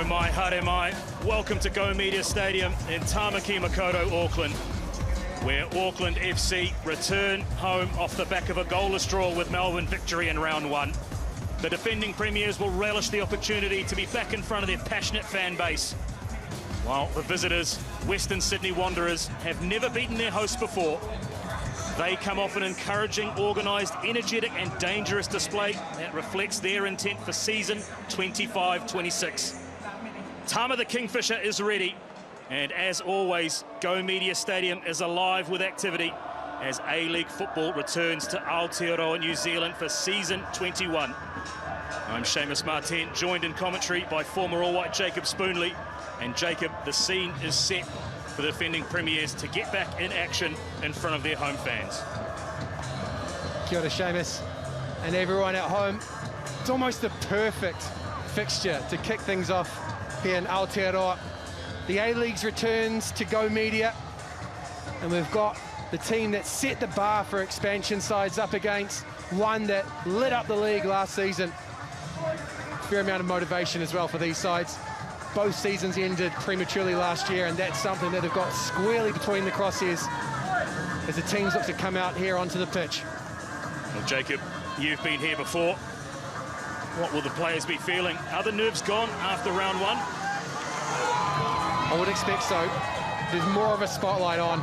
mai, haere mai. Welcome to Go Media Stadium in Tamaki Makaurau, Auckland, where Auckland FC return home off the back of a goalless draw with Melbourne victory in round one. The defending premiers will relish the opportunity to be back in front of their passionate fan base, while the visitors, Western Sydney Wanderers, have never beaten their hosts before. They come off an encouraging, organised, energetic and dangerous display that reflects their intent for season 25-26. Tama the Kingfisher is ready, and as always, Go Media Stadium is alive with activity as A-League football returns to Aotearoa, New Zealand for season 21. I'm Seamus Martin, joined in commentary by former All-White Jacob Spoonley. And Jacob, the scene is set for the defending premiers to get back in action in front of their home fans. Kia ora, Seamus, and everyone at home. It's almost the perfect fixture to kick things off here in Aotearoa. The A-League's returns to Go Media, and we've got the team that set the bar for expansion sides up against one that lit up the league last season. Fair amount of motivation as well for these sides. Both seasons ended prematurely last year, and that's something that have got squarely between the crosshairs as the teams look to come out here onto the pitch. Well, Jacob, you've been here before. What will the players be feeling? Are the nerves gone after round one? I would expect so. There's more of a spotlight on,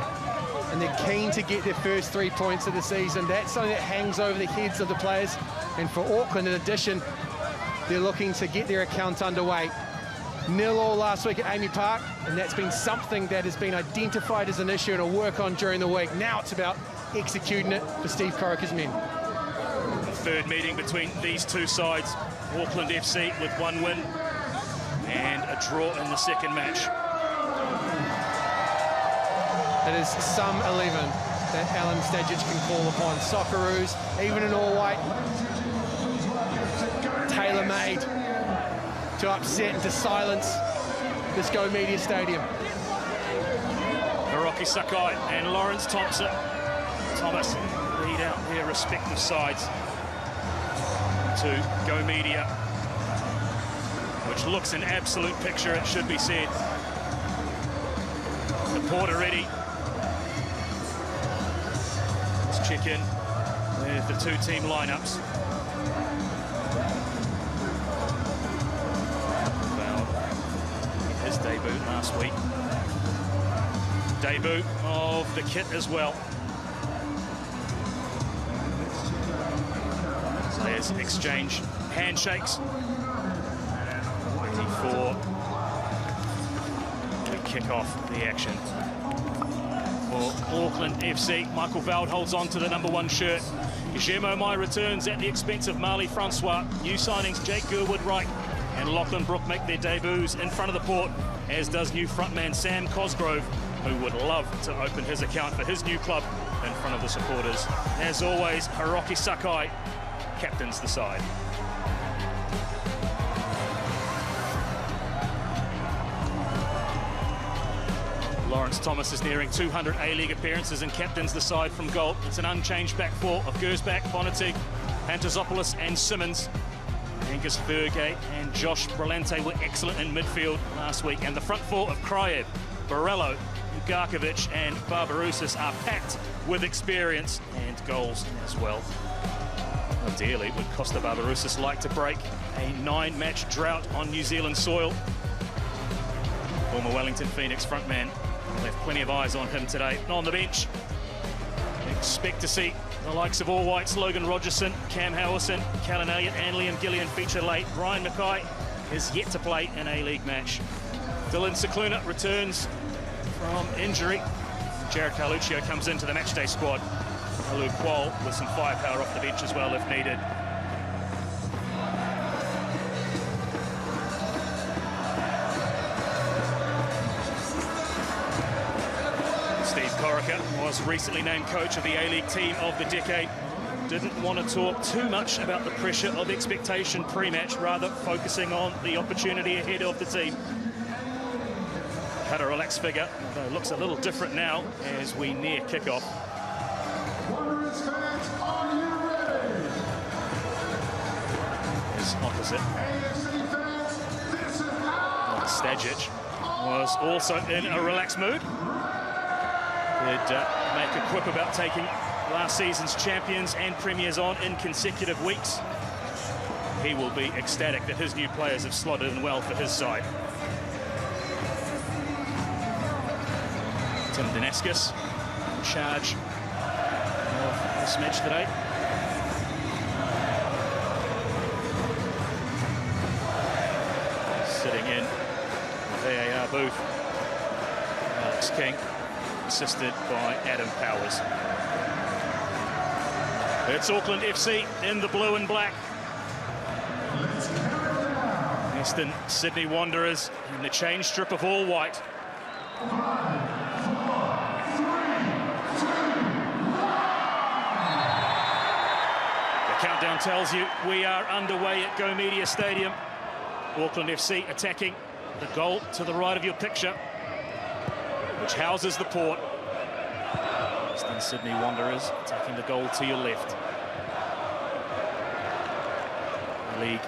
and they're keen to get their first 3 points of the season. That's something that hangs over the heads of the players. And for Auckland, in addition, they're looking to get their account underway. 0-0 last week at Amy Park, and that's been something that has been identified as an issue and a work on during the week. Now it's about executing it for Steve Corica's men. The third meeting between these two sides, Auckland FC with one win and a draw in the second match. It is some 11 that Alan Stadgic can call upon. Socceroos, even in all white, tailor-made to upset and to silence this Go Media Stadium. Hiroki Sakai and Lawrence Thomas lead out their respective sides to Go Media, which looks an absolute picture, it should be said. The Porter ready. Let's check in with the two team lineups. His debut last week. Debut of the kit as well. There's exchange handshakes. Before we kick off the action. For Auckland FC, Michael Veld holds on to the #1 shirt. Guillermo Mai returns at the expense of Marley Francois. New signings Jake Gurwood-Wright and Lachlan Brook make their debuts in front of the port, as does new frontman Sam Cosgrove, who would love to open his account for his new club in front of the supporters. As always, Hiroki Sakai captains the side. Lawrence Thomas is nearing 200 A-League appearances and captains the side from goal. It's an unchanged back four of Gersbach, Bonatig, Pantazopoulos and Simmons. Angus Fergate and Josh Brillante were excellent in midfield last week, and the front four of Kryev, Borello, Garkovic and Barbarousis are packed with experience and goals as well. Ideally, would Costa Barbarousis like to break a 9-match drought on New Zealand soil? Former Wellington Phoenix frontman will have plenty of eyes on him today. On the bench, expect to see the likes of All Whites, Logan Rogerson, Cam Howison, Callan Elliott and Liam Gillian feature late. Ryan Mackay is yet to play an A-League match. Dylan Cicluna returns from injury. Jared Carluccio comes into the matchday squad. Alu Kual with some firepower off the bench as well if needed. Steve Corica was recently named coach of the A-League team of the decade. Didn't want to talk too much about the pressure of expectation pre-match, rather focusing on the opportunity ahead of the team. Had a relaxed figure, though looks a little different now as we near kickoff. His opposite. Stajic was also in a relaxed mood. He'd make a quip about taking last season's champions and premiers on in consecutive weeks. He will be ecstatic that his new players have slotted in well for his side. Tim Danaskis in charge of this match today. Sitting in the VAR booth, Alex King, assisted by Adam Powers. It's Auckland FC in the blue and black. Western Sydney Wanderers in the change strip of all white. The countdown tells you we are underway at Go Media Stadium. Auckland FC attacking the goal to the right of your picture, which houses the port. Western Sydney Wanderers attacking the goal to your left. League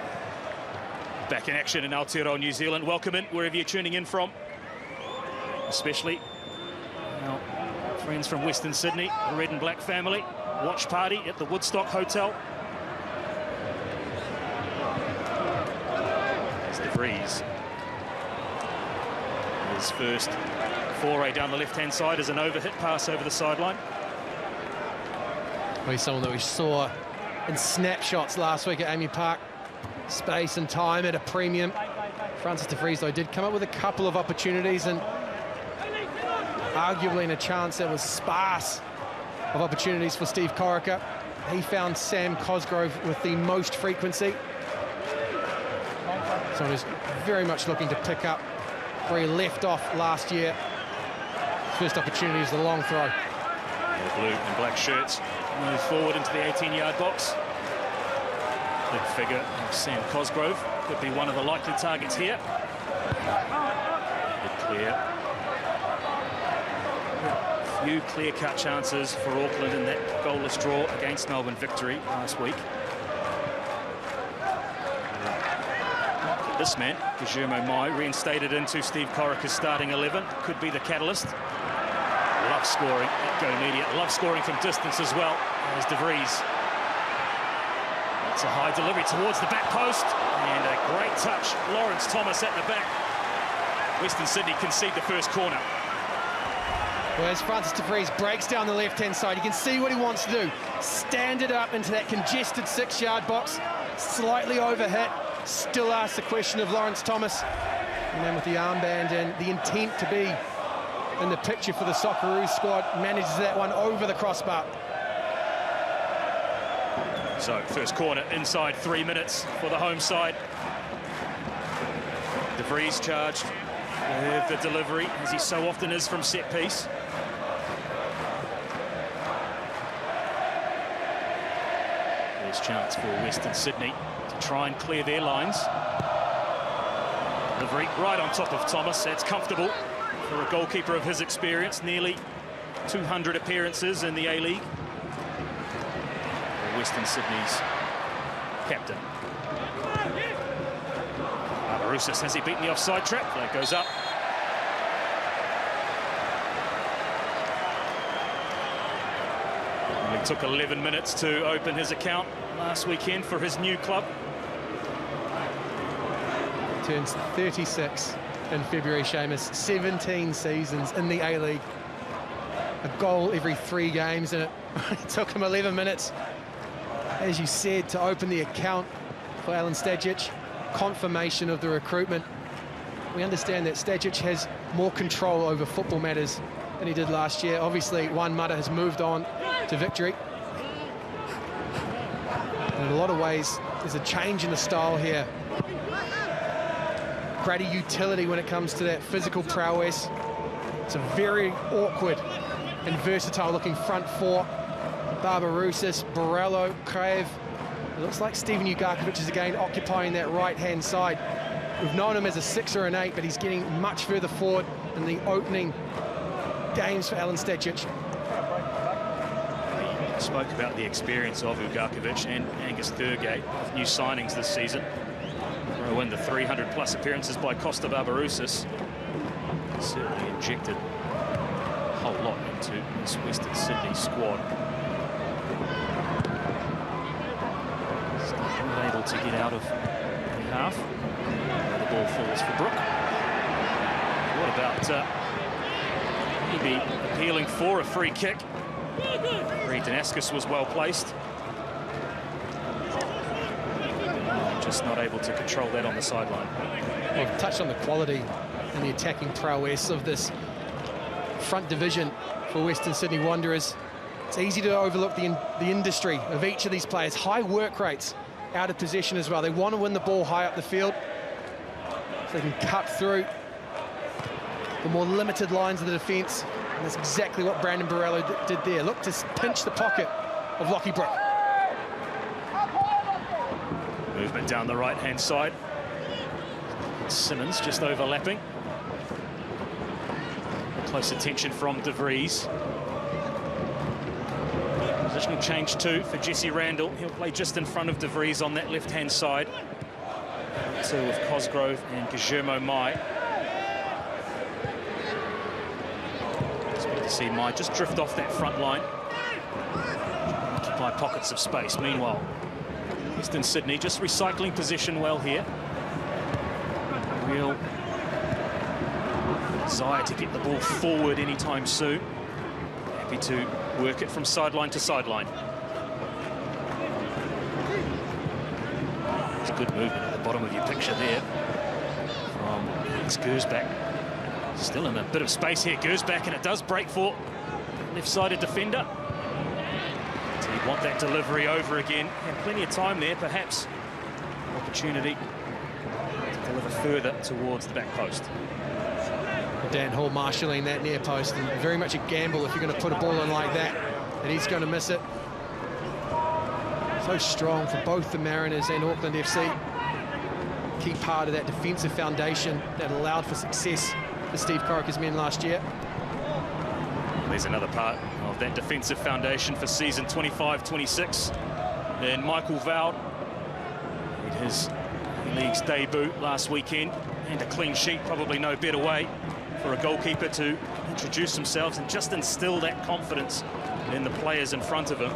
back in action in Aotearoa, New Zealand. Welcome in wherever you're tuning in from, especially our friends from Western Sydney, the Red and Black family. Watch party at the Woodstock Hotel. It's De Vries. His first foray down the left-hand side is an overhit pass over the sideline. Well, he's someone that we saw in snapshots last week at Amy Park. Space and time at a premium. Francis De Vries, though, did come up with a couple of opportunities, and arguably in a chance that was sparse of opportunities for Steve Corica. He found Sam Cosgrove with the most frequency. So he's very much looking to pick up where he left off last year. First opportunity is the long throw. The blue and black shirts move forward into the 18-yard box. Big figure of Sam Cosgrove could be one of the likely targets here. Bit clear. Few clear-cut chances for Auckland in that goalless draw against Melbourne Victory last week. This man, Guillermo Mai, reinstated into Steve Corica's starting 11, could be the catalyst. Love scoring at Go Media, love scoring from distance as well as De Vries. It's a high delivery towards the back post, and a great touch. Lawrence Thomas at the back. Western Sydney concede the first corner. Well, as Francis De Vries breaks down the left-hand side, you can see what he wants to do. Stand it up into that congested 6-yard box, slightly overhit. Still asks the question of Lawrence Thomas. And then with the armband and the intent to be in the picture for the Socceroos squad, manages that one over the crossbar. So, first corner inside 3 minutes for the home side. De Vries charged with the delivery, as he so often is from set piece. There's chance for Western Sydney to try and clear their lines. Delivery right on top of Thomas. That's comfortable for a goalkeeper of his experience. Nearly 200 appearances in the A-League. Western Sydney's captain. Barbarousis, has he beaten the offside trap? Flag goes up. It took 11 minutes to open his account last weekend for his new club. Turns 36 in February, Seamus. 17 seasons in the A-League. A goal every 3 games, and it took him 11 minutes. As you said, to open the account for Alen Stajic, confirmation of the recruitment. We understand that Stajic has more control over football matters than he did last year. Obviously, Juan Mata has moved on to Victory. And in a lot of ways, there's a change in the style here. Greater utility when it comes to that physical prowess. It's a very awkward and versatile-looking front four. Barbarousis, Borrello, Crave. It looks like Steven Ugarkovic is again occupying that right-hand side. We've known him as a 6 or an 8, but he's getting much further forward in the opening games for Alen Stajic. We spoke about the experience of Ugarkovic and Angus Thurgate, new signings this season. win the 300+ appearances by Costa Barbarouses. Certainly injected a whole lot into this Western Sydney squad. Still not able to get out of the half. The ball falls for Brook. What about maybe appealing for a free kick? Danaskis was well placed. Just not able to control that on the sideline. Well, touched on the quality and the attacking prowess of this front division for Western Sydney Wanderers. It's easy to overlook the industry of each of these players. High work rates out of possession as well. They want to win the ball high up the field so they can cut through the more limited lines of the defence. And that's exactly what Brandon Borrello did there. Look to pinch the pocket of Lockie Brook. Movement down the right-hand side. Simmons just overlapping. Close attention from De Vries. Positional change too for Jesse Randall. He'll play just in front of De Vries on that left-hand side. So with Cosgrove and Guillermo Mai. Expect to see Mai just drift off that front line. Occupy pockets of space. Meanwhile, Western Sydney just recycling possession well here. Real desire to get the ball forward anytime soon. Happy to work it from sideline to sideline. It's a good movement at the bottom of your picture there from Alex Gersbach. Still in a bit of space here, Gersbach, and it does break for left-sided defender. So you want that delivery over again. Had plenty of time there, perhaps opportunity to deliver further towards the back post. Dan Hall marshalling that near post, and very much a gamble if you're going to put a ball in like that, and he's going to miss it. So strong for both the Mariners and Auckland FC. Key part of that defensive foundation that allowed for success for Steve Corica's men last year. There's another part of that defensive foundation for season 25-26. And Michael Vowd made his league's debut last weekend, and a clean sheet, probably no better way for a goalkeeper to introduce themselves and just instill that confidence in the players in front of him.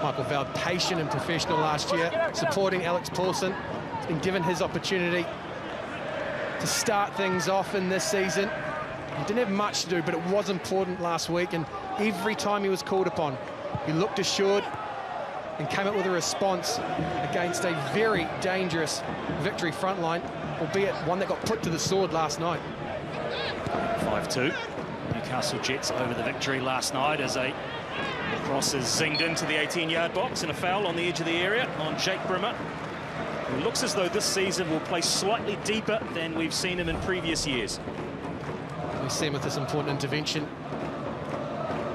Michael Vowd, patient and professional last year, supporting Alex Paulson. He's been given his opportunity to start things off in this season. He didn't have much to do, but it was important last week, and every time he was called upon, he looked assured and came up with a response against a very dangerous victory front line, albeit one that got put to the sword last night. 5-2. Newcastle Jets over the victory last night as a cross is zinged into the 18-yard box and a foul on the edge of the area on Jake Brimmer, who looks as though this season will play slightly deeper than we've seen him in previous years. We see him with this important intervention.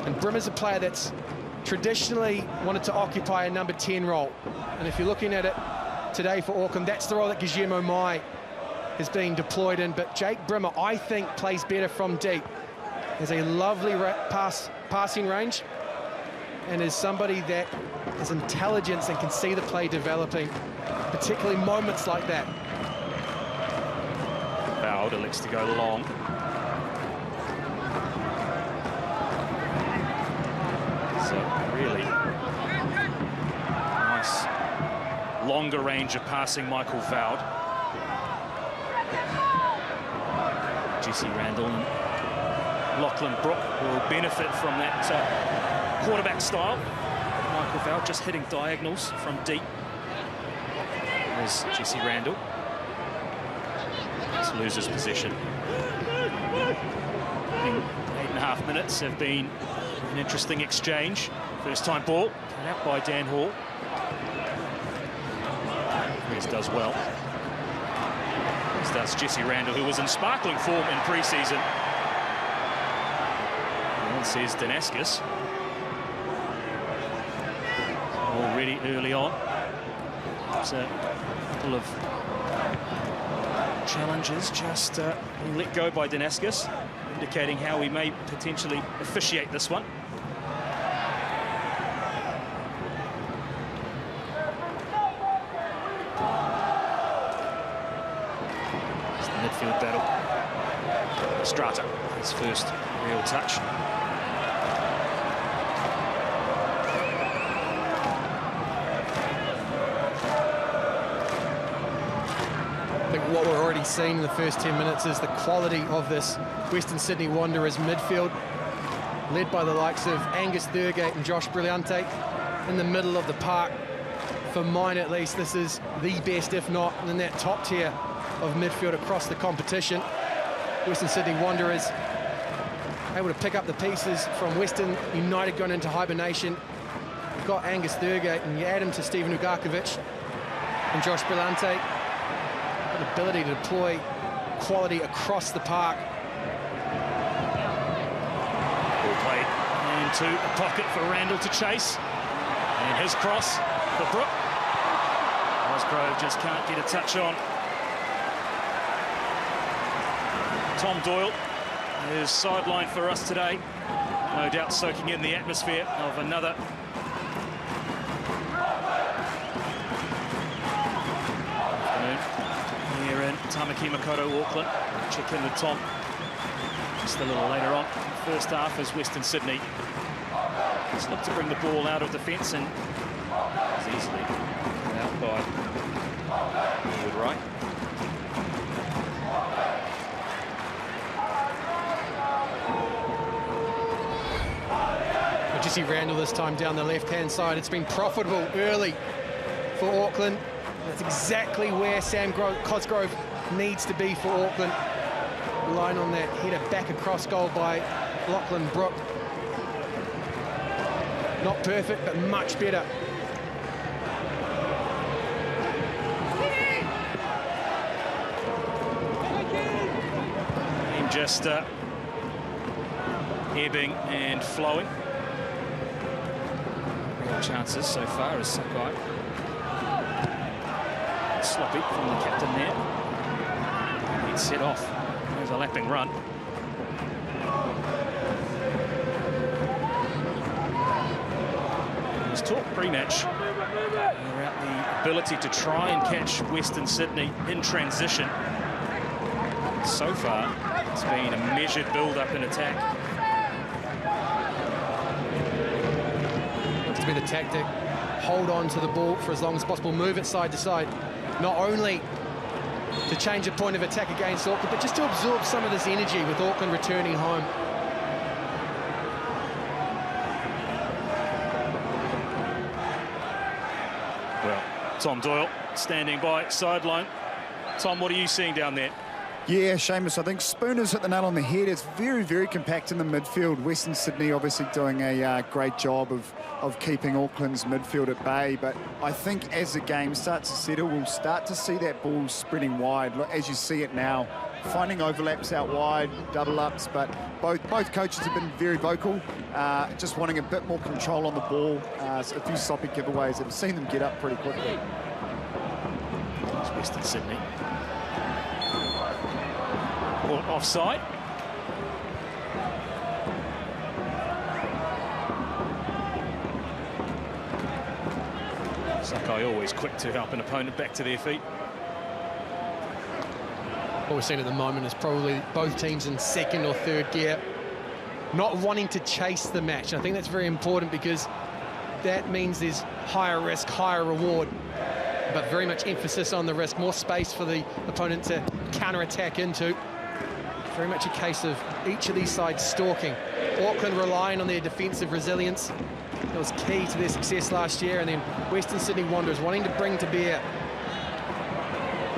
And Brimmer's a player that's traditionally wanted to occupy a number 10 role. And if you're looking at it today for Auckland, that's the role that Guillermo Mai is being deployed in. But Jake Brimmer, I think, plays better from deep. Has a lovely passing range, and is somebody that has intelligence and can see the play developing, particularly moments like that. Vowd elects to go long. So really nice longer range of passing, Michael Vowd. Jesse Randall and Lachlan Brook will benefit from that quarterback style. Michael Vowd just hitting diagonals from deep. There's Jesse Randall. Just loses possession. 8.5 minutes have been an interesting exchange. First time ball cut out by Dan Hall. Chris does well. Starts Jesse Randall, who was in sparkling form in pre-season. And says Danaskis. Already early on. It's a couple of challenges just let go by Danaskis, indicating how he may potentially officiate this one. Strata, his first real touch. I think what we're already seeing in the first 10 minutes is the quality of this Western Sydney Wanderers midfield, led by the likes of Angus Thurgate and Josh Brillante in the middle of the park. For mine, at least, this is the best, if not in that top tier of midfield across the competition. Western Sydney Wanderers able to pick up the pieces from Western United going into hibernation. You've got Angus Thurgate, and you add him to Steven Ugarkovic and Josh Brillante. An ability to deploy quality across the park. Ball played into a pocket for Randall to chase. And his cross for Brook. Cosgrove just can't get a touch on. Tom Doyle is sidelined for us today. No doubt soaking in the atmosphere of another here in Tamaki Makaurau, Auckland. Check in with Tom just a little later on. First half as Western Sydney just look to bring the ball out of defence and is easily out by forward right. Jesse Randall this time down the left-hand side. It's been profitable early for Auckland. That's exactly where Sam Cosgrove needs to be for Auckland. Relying on that header back across goal by Lachlan Brook. Not perfect, but much better. And just ebbing and flowing. Real chances so far as Sakai. Sloppy from the captain there. He's set off. There's a lapping run. There's talk pre-match about the ability to try and catch Western Sydney in transition. So far, it's been a measured build-up in attack. Looks to be the tactic. Hold on to the ball for as long as possible. Move it side to side. Not only to change the point of attack against Auckland, but just to absorb some of this energy with Auckland returning home. Well, Tom Doyle standing by sideline. Tom, what are you seeing down there? Yeah, Seamus, I think Spooner's hit the nail on the head. It's very, very compact in the midfield. Western Sydney obviously doing a great job of keeping Auckland's midfield at bay. But I think as the game starts to settle, we'll start to see that ball spreading wide. Look, as you see it now, finding overlaps out wide, double-ups. But both coaches have been very vocal, just wanting a bit more control on the ball. So a few sloppy giveaways. I've seen them get up pretty quickly. It's Western Sydney. Offside. Sakai always quick to help an opponent back to their feet. What we're seeing at the moment is probably both teams in second or third gear, not wanting to chase the match. And I think that's very important because that means there's higher risk, higher reward, but very much emphasis on the risk, more space for the opponent to counter-attack into. Very much a case of each of these sides stalking. Auckland relying on their defensive resilience. That was key to their success last year. And then Western Sydney Wanderers wanting to bring to bear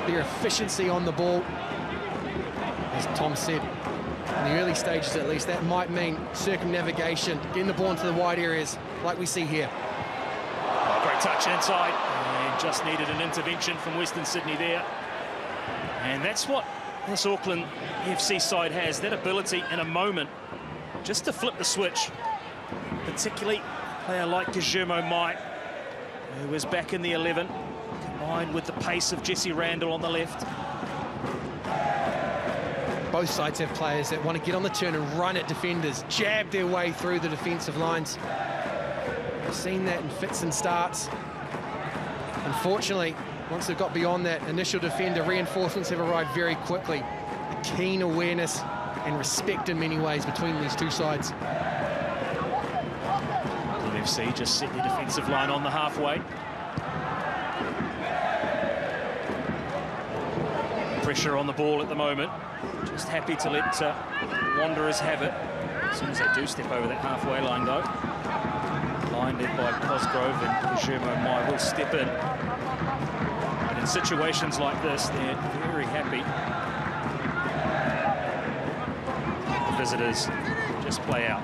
their efficiency on the ball. As Tom said, in the early stages at least, that might mean circumnavigation, getting the ball into the wide areas like we see here. Oh, great touch inside. And just needed an intervention from Western Sydney there. And that's what this Auckland FC side has, that ability in a moment just to flip the switch. Particularly a player like Guillermo Mai, who was back in the 11, combined with the pace of Jesse Randall on the left. Both sides have players that want to get on the turn and run at defenders, jab their way through the defensive lines. We've seen that in fits and starts. Unfortunately, once they've got beyond that initial defender, reinforcements have arrived very quickly. A keen awareness and respect in many ways between these two sides. Auckland FC just set their defensive line on the halfway. Pressure on the ball at the moment. Just happy to let Wanderers have it. As soon as they do step over that halfway line, though. Line led by Cosgrove, and Guillermo Mai will step in. And in situations like this, they're very happy. The visitors just play out.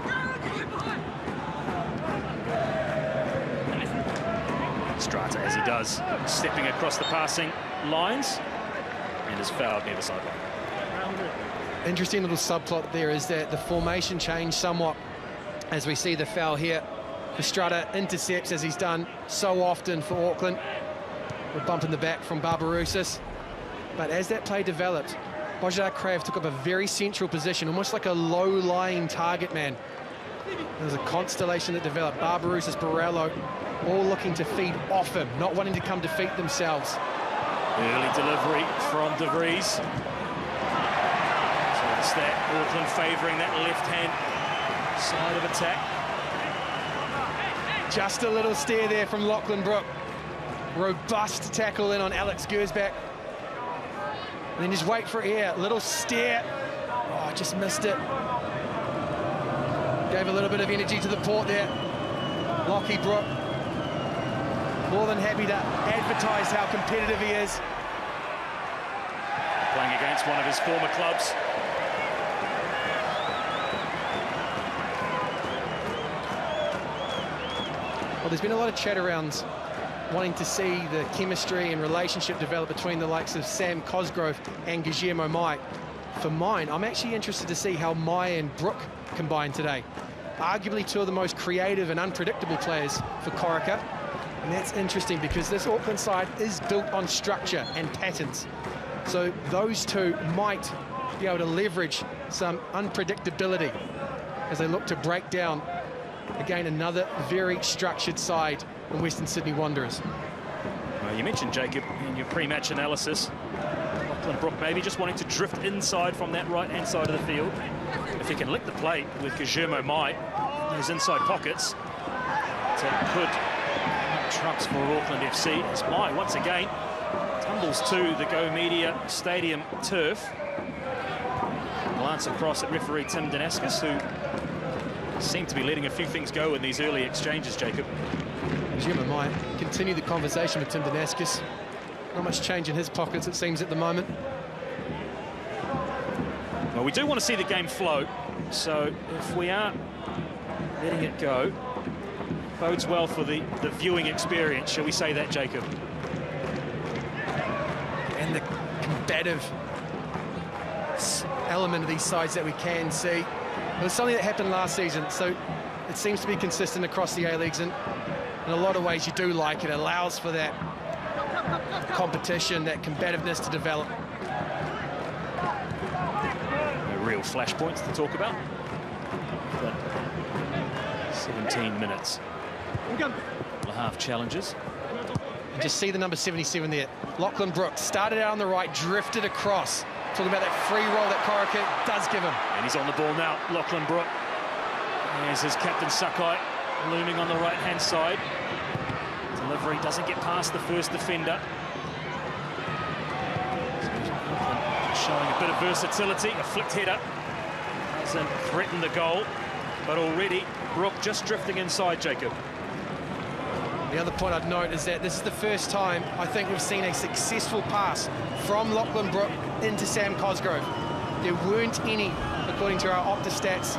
Strata, as he does, stepping across the passing lines, and is fouled near the sideline. Interesting little subplot there is that the formation changed somewhat as we see the foul here. Estrada intercepts, as he's done so often for Auckland. A bump in the back from Barbarouses. But as that play developed, Bojar Krav took up a very central position, almost like a low-lying target man. There was a constellation that developed. Barbarouses, Borrello, all looking to feed off him, not wanting to come defeat themselves. Early delivery from De Vries. So it's that Auckland favouring that left-hand side of attack. Just a little stare there from Lachlan Brook. Robust tackle in on Alex Gersbach. And then just wait for air. Little stare. Oh, just missed it. Gave a little bit of energy to the port there. Lockie Brook. More than happy to advertise how competitive he is. Playing against one of his former clubs. Well, there's been a lot of chat around wanting to see the chemistry and relationship develop between the likes of Sam Cosgrove and Guillermo Mai. For mine, I'm actually interested to see how Mai and Brook combine today. Arguably two of the most creative and unpredictable players for Corica. And that's interesting because this Auckland side is built on structure and patterns. So those two might be able to leverage some unpredictability as they look to break down, again, another very structured side in Western Sydney Wanderers. Well, you mentioned, Jacob, in your pre-match analysis, Auckland Brook maybe just wanting to drift inside from that right-hand side of the field. If he can lick the plate with Guillermo Mai in his inside pockets, it could trumps for Auckland FC as Mai once again tumbles to the Go Media Stadium turf. Glance across at referee Tim Danaskis, who seemed to be letting a few things go in these early exchanges, Jacob. Guillermo Mai continue the conversation with Tim Danaskis. Not much change in his pockets, it seems, at the moment. Well, we do want to see the game flow, so if we are letting it go, bodes well for the viewing experience, shall we say that, Jacob? And the combative element of these sides that we can see. It was something that happened last season, so it seems to be consistent across the A-Leagues, and in a lot of ways you do like it. It allows for that competition, that combativeness to develop. No real flashpoints to talk about, but 17 minutes. The half challenges. And just see the number 77 there. Lachlan Brook started out on the right, drifted across. Talking about that free roll that Corica does give him. And he's on the ball now, Lachlan Brook. There's his captain Sakai looming on the right-hand side. Delivery doesn't get past the first defender. Showing a bit of versatility, a flicked header. Doesn't threaten the goal, but already Brook just drifting inside, Jacob. The other point I'd note is that this is the first time I think we've seen a successful pass from Lachlan Brook into Sam Cosgrove. There weren't any, according to our Opta stats,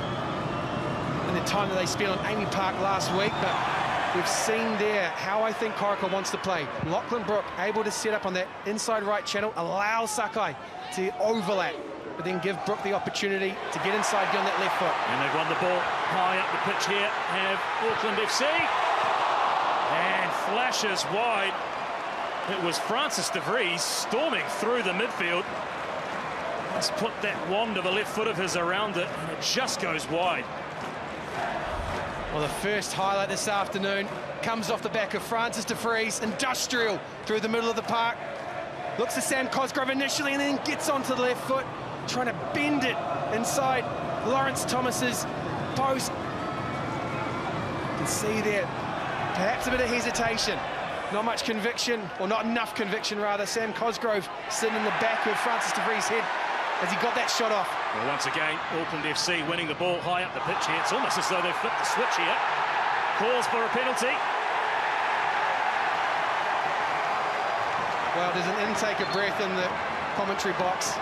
in the time that they spent on Amy Park last week, but we've seen there how I think Corica wants to play. Lachlan Brook able to set up on that inside right channel, allow Sakai to overlap, but then give Brook the opportunity to get inside, get on that left foot. And they've run the ball high up the pitch here, have Auckland FC. And flashes wide. It was Francis De Vries storming through the midfield. Let's put that wand of a left foot of his around it, and it just goes wide. Well, the first highlight this afternoon comes off the back of Francis De Vries, industrial through the middle of the park. Looks to Sam Cosgrove initially and then gets onto the left foot. trying to bend it inside Lawrence Thomas's post. You can see there, perhaps a bit of hesitation. Not much conviction, or not enough conviction, rather. Sam Cosgrove sitting in the back of Francis de Vries' head as he got that shot off. Well, once again, Auckland FC winning the ball high up the pitch here. It's almost as though they've flipped the switch here. Calls for a penalty. Well, there's an intake of breath in the commentary box.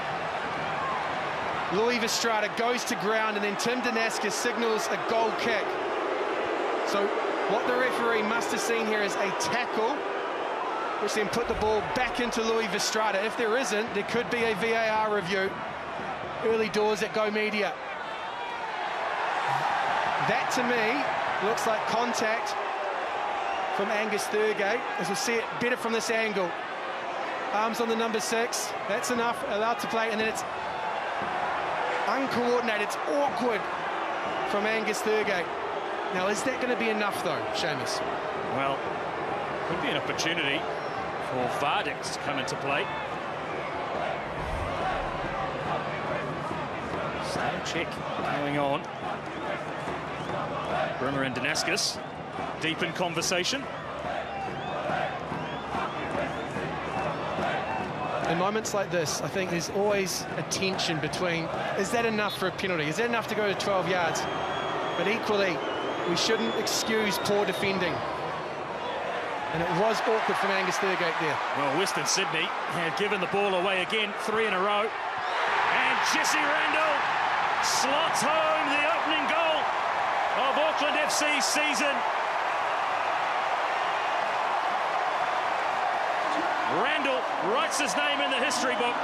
Louis Vestrada goes to ground, and then Tim Danaskis signals a goal kick. So what the referee must have seen here is a tackle, which then put the ball back into Louis Vestrada. If there isn't, there could be a VAR review. Early doors at Go Media. That, to me, looks like contact from Angus Thurgate, as we'll see it better from this angle. Arms on the number 6, that's enough, allowed to play, and then it's uncoordinated, it's awkward from Angus Thurgate. Now, is that going to be enough, though, Seamus? Well, could be an opportunity for Vardix to come into play. Sound check going on. Brimmer and Danaskis deep in conversation. In moments like this, I think there's always a tension between, is that enough for a penalty? Is that enough to go to 12 yards? But equally, we shouldn't excuse poor defending. And it was awkward from Angus Thurgate there. Well, Western Sydney had given the ball away again, 3 in a row. And Jesse Randall slots home the opening goal of Auckland FC's season. Randall writes his name in the history book.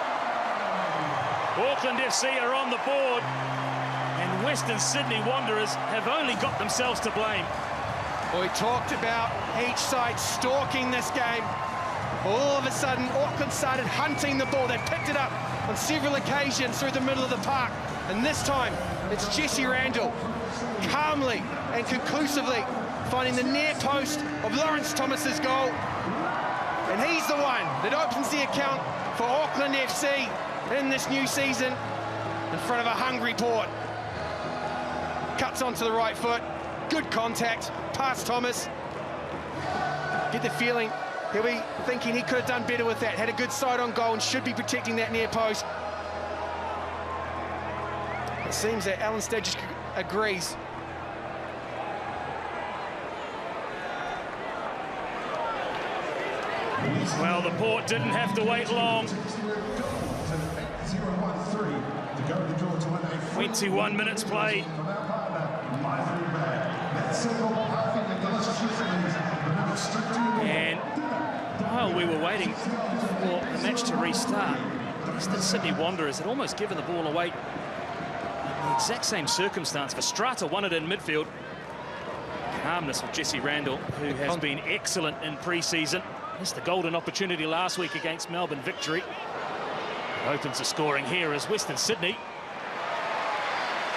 Auckland FC are on the board, and Western Sydney Wanderers have only got themselves to blame. Well, we talked about each side stalking this game. All of a sudden, Auckland started hunting the ball. They picked it up on several occasions through the middle of the park. And this time, it's Jesse Randall, calmly and conclusively finding the near post of Lawrence Thomas's goal. And he's the one that opens the account for Auckland FC in this new season in front of a hungry Port. Cuts onto the right foot, good contact, past Thomas. Get the feeling he'll be thinking he could have done better with that. Had a good side on goal and should be protecting that near post. It seems that Alan Sturgis agrees. Well, the Port didn't have to wait long. 21 minutes played. And while we were waiting for the match to restart, Western Sydney Wanderers had almost given the ball away in the exact same circumstance. Vestrata won it in midfield. Calmness with Jesse Randall, who has been excellent in pre-season. Missed the golden opportunity last week against Melbourne Victory. Opens the scoring here as Western Sydney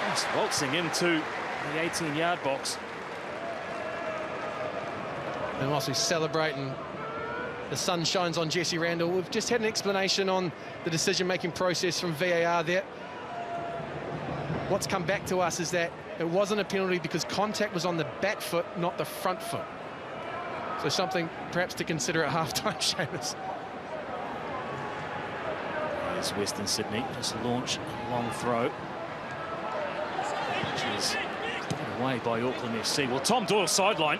just waltzing into the 18-yard box. And whilst we're celebrating, the sun shines on Jesse Randall. We've just had an explanation on the decision-making process from VAR there. What's come back to us is that it wasn't a penalty because contact was on the back foot, not the front foot. So something perhaps to consider at half-time, Seamus. Here's Western Sydney, just launch a long throw, which is taken away by Auckland FC. Well, Tom Doyle sideline.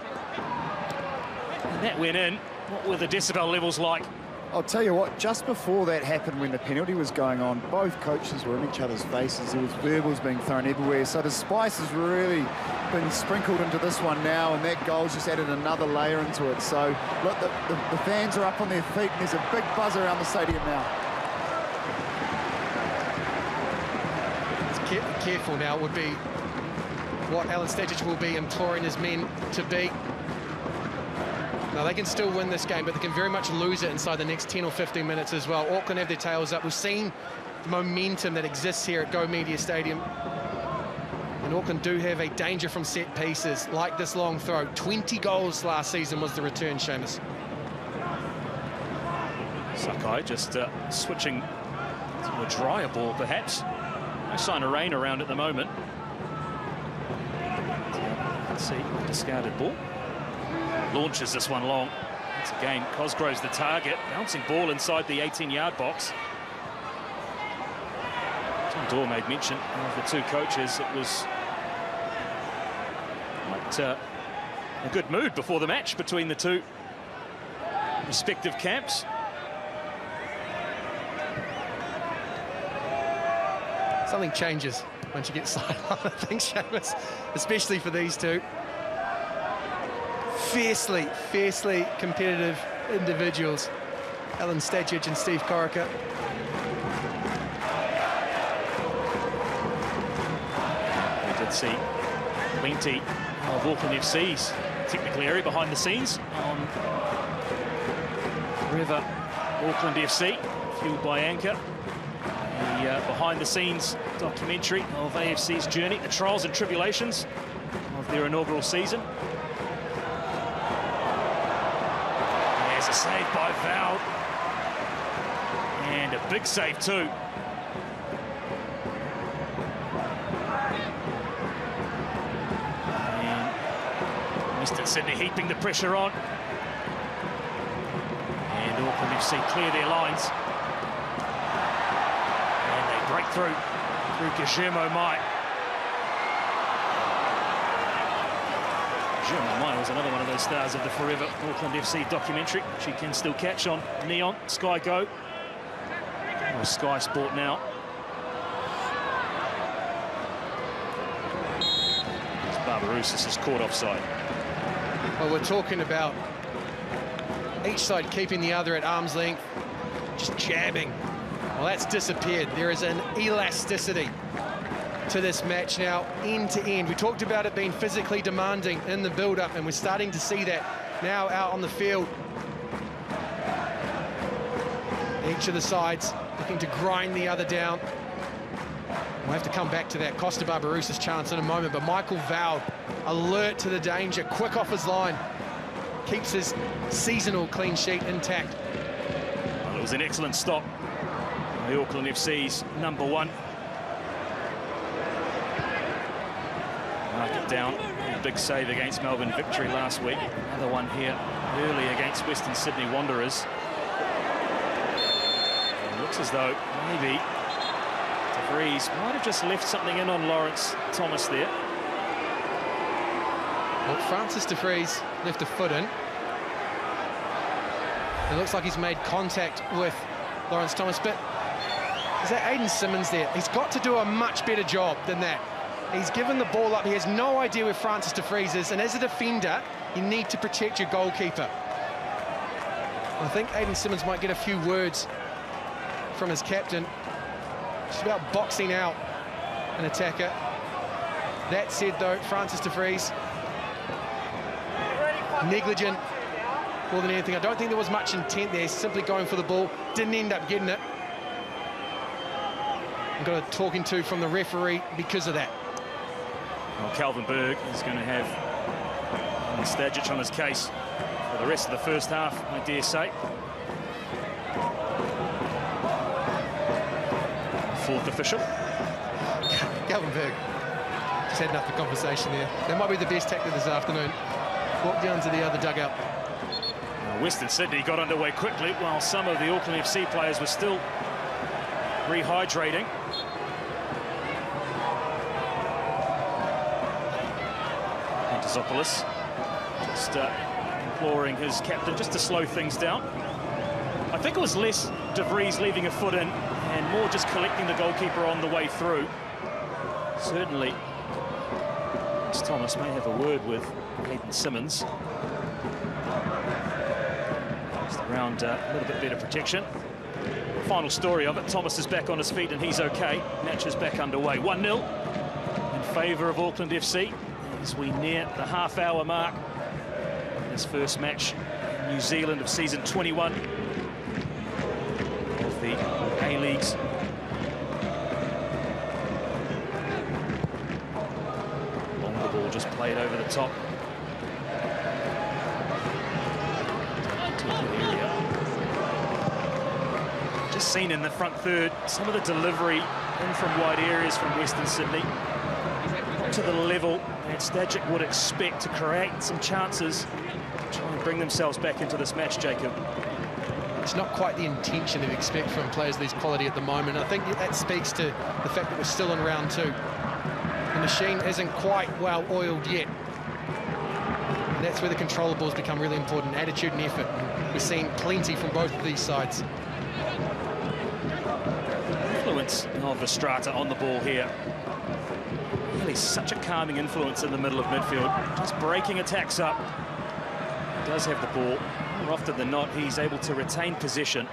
And that went in. What were the decibel levels like? I'll tell you what, just before that happened, when the penalty was going on, both coaches were in each other's faces. There was verbals being thrown everywhere. So the spice has really been sprinkled into this one now, and that goal's just added another layer into it. So, look, the fans are up on their feet, and there's a big buzz around the stadium now. Careful now would be what Alan Sturgis will be imploring his men to be. Now, they can still win this game, but they can very much lose it inside the next 10 or 15 minutes as well. Auckland have their tails up. We've seen the momentum that exists here at Go Media Stadium. And Auckland do have a danger from set pieces, like this long throw. 20 goals last season was the return, Seamus. Sakai just switching A drier ball, perhaps. No sign of rain around at the moment. Let's see, discarded ball. Launches this one long. Once again, Cosgrove's the target. Bouncing ball inside the 18-yard box. Tom Dorr made mention of the two coaches. It was quite a good mood before the match between the two respective camps. Something changes once you get sidelined, I think, Seamus, especially for these two. Fiercely competitive individuals. Alan Stadgich and Steve Corica. We did see plenty of Auckland FC's technical area behind the scenes on Forever Auckland FC, fueled by Anchor. The behind-the-scenes documentary of AFC's journey, the trials and tribulations of their inaugural season. There's a save by Val. And a big save too. And Western Sydney heaping the pressure on. And Auckland FC clear their lines. Break through Guillermo Mai. Guillermo Mai was another one of those stars of the Forever Auckland FC documentary, which you can still catch on Neon, Sky Go, or Sky Sport now. Barbarousis is caught offside. Well, we're talking about each side keeping the other at arm's length, just jabbing. Well, that's disappeared. There is an elasticity to this match now, end to end. We talked about it being physically demanding in the build-up, and we're starting to see that now out on the field. Each of the sides looking to grind the other down. We'll have to come back to that Costa Barbarousis chance in a moment, but Michael Val, alert to the danger, quick off his line, keeps his seasonal clean sheet intact. Well, it was an excellent stop. The Auckland FC's number one. Mark it down. A big save against Melbourne Victory last week. Another one here early against Western Sydney Wanderers. And it looks as though maybe De Vries might have just left something in on Lawrence Thomas there. Well, Francis De Vries left a foot in. It looks like he's made contact with Lawrence Thomas, but is that Aiden Simmons there? He's got to do a much better job than that. He's given the ball up. He has no idea where Francis De Vries is, and as a defender, you need to protect your goalkeeper. I think Aiden Simmons might get a few words from his captain. Just about boxing out an attacker. That said, though, Francis De Vries, negligent more than anything. I don't think there was much intent there. He's simply going for the ball. Didn't end up getting it. Got a talking to from the referee because of that. Well, Calvin Berg is going to have Stadgich on his case for the rest of the first half, I dare say. Fourth official. Calvin Berg just had enough of conversation there. That might be the best tactic this afternoon. Walk down to the other dugout. Western Sydney got underway quickly while some of the Auckland FC players were still rehydrating. Antizopoulos just imploring his captain just to slow things down. I think it was less De Vries leaving a foot in and more just collecting the goalkeeper on the way through. Certainly, Thomas may have a word with Aiden Simmons. Just around a little bit better protection. Final story of it, Thomas is back on his feet and he's okay. Match is back underway. 1-0 in favour of Auckland FC as we near the half-hour mark. This first match in New Zealand of season 21 of the A-Leagues. Long the ball just played over the top. just seen in the front third some of the delivery in from wide areas from Western Sydney. Not to the level that Stajic would expect to create some chances, try and bring themselves back into this match, Jacob. It's not quite the intention that we expect from players of this quality at the moment. I think that speaks to the fact that we're still in round 2. The machine isn't quite well oiled yet. And that's where the controllables become really important, attitude and effort. We're seeing plenty from both of these sides. Influence of Estrata on the ball here. Really such a calming influence in the middle of midfield, just breaking attacks up. He does have the ball. More often than not, he's able to retain possession.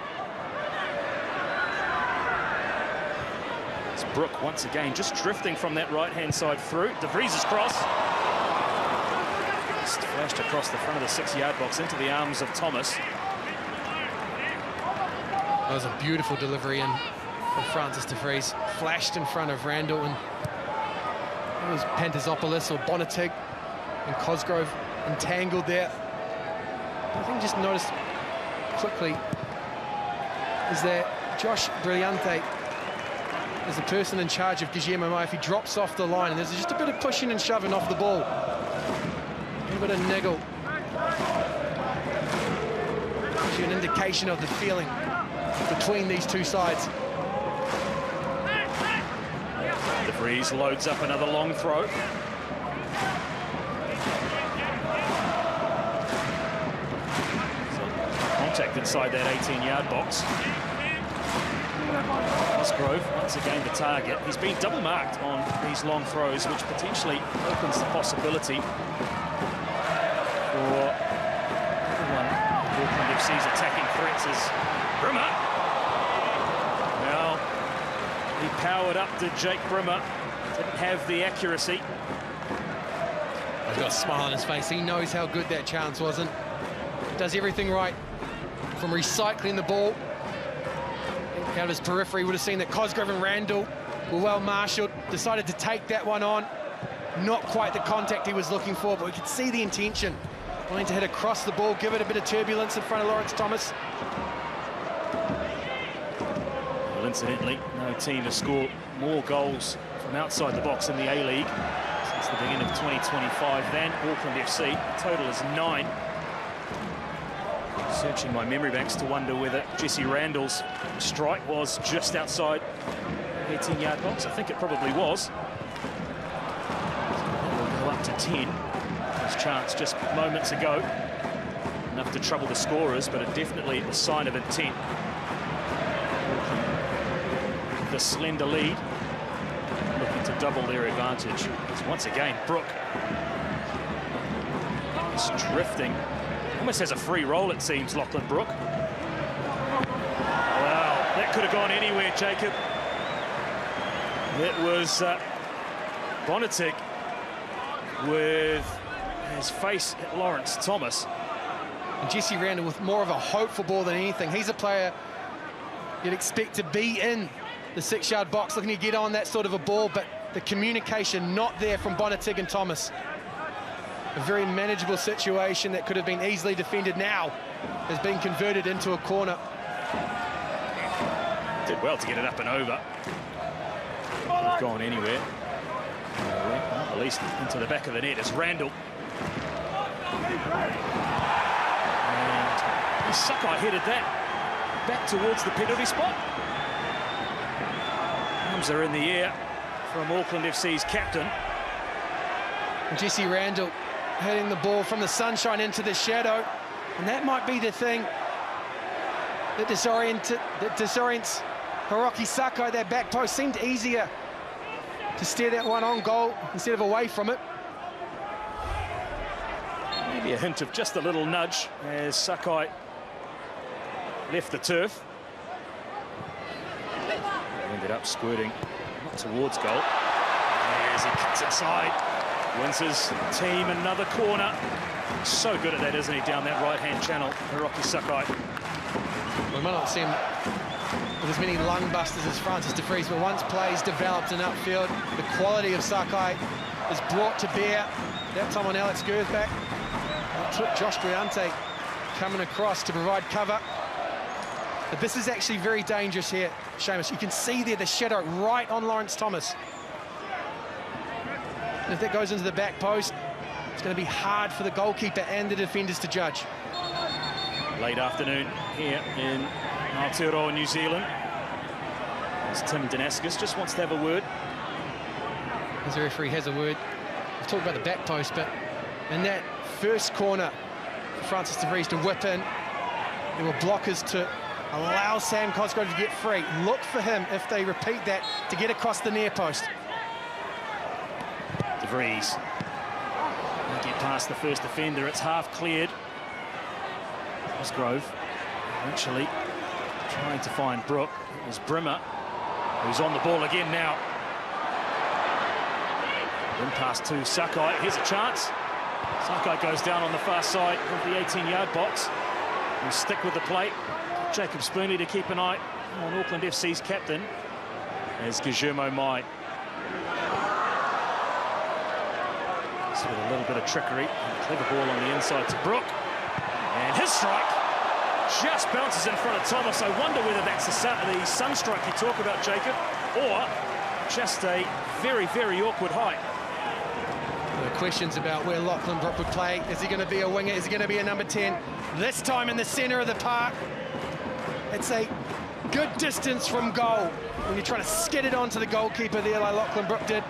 It's Brook once again just drifting from that right-hand side through. De Vries's cross. Just flashed across the front of the 6-yard box into the arms of Thomas. That was a beautiful delivery in from Francis de Vries. Flashed in front of Randall, and it was Pantazopoulos or Bonatig and Cosgrove entangled there. I think just noticed quickly is that Josh Brilliante is the person in charge of Guillermo Maia if he drops off the line, and there's just a bit of pushing and shoving off the ball. A little bit of niggle. Gives you an indication of the feeling between these two sides. De Vries loads up another long throw. Contact inside that 18-yard box. Cosgrove, once again the target. He's been double marked on these long throws, which potentially opens the possibility for everyone. Auckland FC's attacking threats is Brimmer. Now, he powered up to Jake Brimmer. Didn't have the accuracy. He's got a smile on his face. He knows how good that chance was, and does everything right. From recycling the ball out of his periphery, would have seen that Cosgrove and Randall were well marshalled, decided to take that one on. Not quite the contact he was looking for, but we could see the intention. Wanting to hit across the ball, give it a bit of turbulence in front of Lawrence Thomas. Well, incidentally, no team has scored more goals from outside the box in the A-League since the beginning of 2025 than Auckland FC. The total is 9. Searching my memory banks to wonder whether Jesse Randall's strike was just outside the 18-yard box. I think it probably was. We'll go up to 10. His chance just moments ago. Enough to trouble the scorers, but definitely a sign of intent. The slender lead, looking to double their advantage. It's once again Brook. He's drifting. Almost has a free roll, it seems, Lachlan Brook. Wow, that could have gone anywhere, Jacob. It was Bonatig with his face at Lawrence Thomas. And Jesse Randall with more of a hopeful ball than anything. He's a player you'd expect to be in the 6-yard box looking to get on that sort of a ball, but the communication not there from Bonatig and Thomas. A very manageable situation that could have been easily defended now has been converted into a corner. Did well to get it up and over. Could have gone anywhere. Well, at least into the back of the net is Randall. And Sakai headed that back towards the penalty spot. Arms are in the air from Auckland FC's captain. And Jesse Randall hitting the ball from the sunshine into the shadow, and that might be the thing that disorients Hiroki Sakai. That back post seemed easier to steer that one on goal instead of away from it. Maybe a hint of just a little nudge as Sakai left the turf. Ended up squirting not towards goal. As he cuts inside. Wins his team another corner. So good at that, isn't he, down that right-hand channel, Hiroki Sakai. We might not see him with as many lung busters as Francis de Vries, but once plays developed in upfield, the quality of Sakai is brought to bear. That time on Alex Gersbach. It took Josh Briante coming across to provide cover. But this is actually very dangerous here, Seamus. You can see there the shadow right on Lawrence Thomas. And if that goes into the back post, it's going to be hard for the goalkeeper and the defenders to judge. Late afternoon here in Aotearoa, New Zealand. As Tim Danaskis just wants to have a word. As the referee has a word. We've talked about the back post, but in that first corner, Francis de Vries to whip in, there were blockers to allow Sam Cosgrove to get free. Look for him, if they repeat that, to get across the near post. De Vries get past the first defender. It's half cleared. Cosgrove eventually trying to find Brook. It was Brimmer who's on the ball again now. Then pass to Sakai. Here's a chance. Sakai goes down on the far side of the 18-yard box. We'll stick with the play. Jacob Spooner to keep an eye on Auckland FC's captain as Guillermo Mai. Sort of a little bit of trickery. A clever ball on the inside to Brook. And his strike just bounces in front of Thomas. I wonder whether that's the sunstrike you talk about, Jacob, or just a very, very awkward height. The questions about where Lachlan Brook would play. Is he going to be a winger? Is he going to be a number 10? This time in the centre of the park. It's a good distance from goal when you're trying to skid it onto the goalkeeper there like Lachlan Brook did.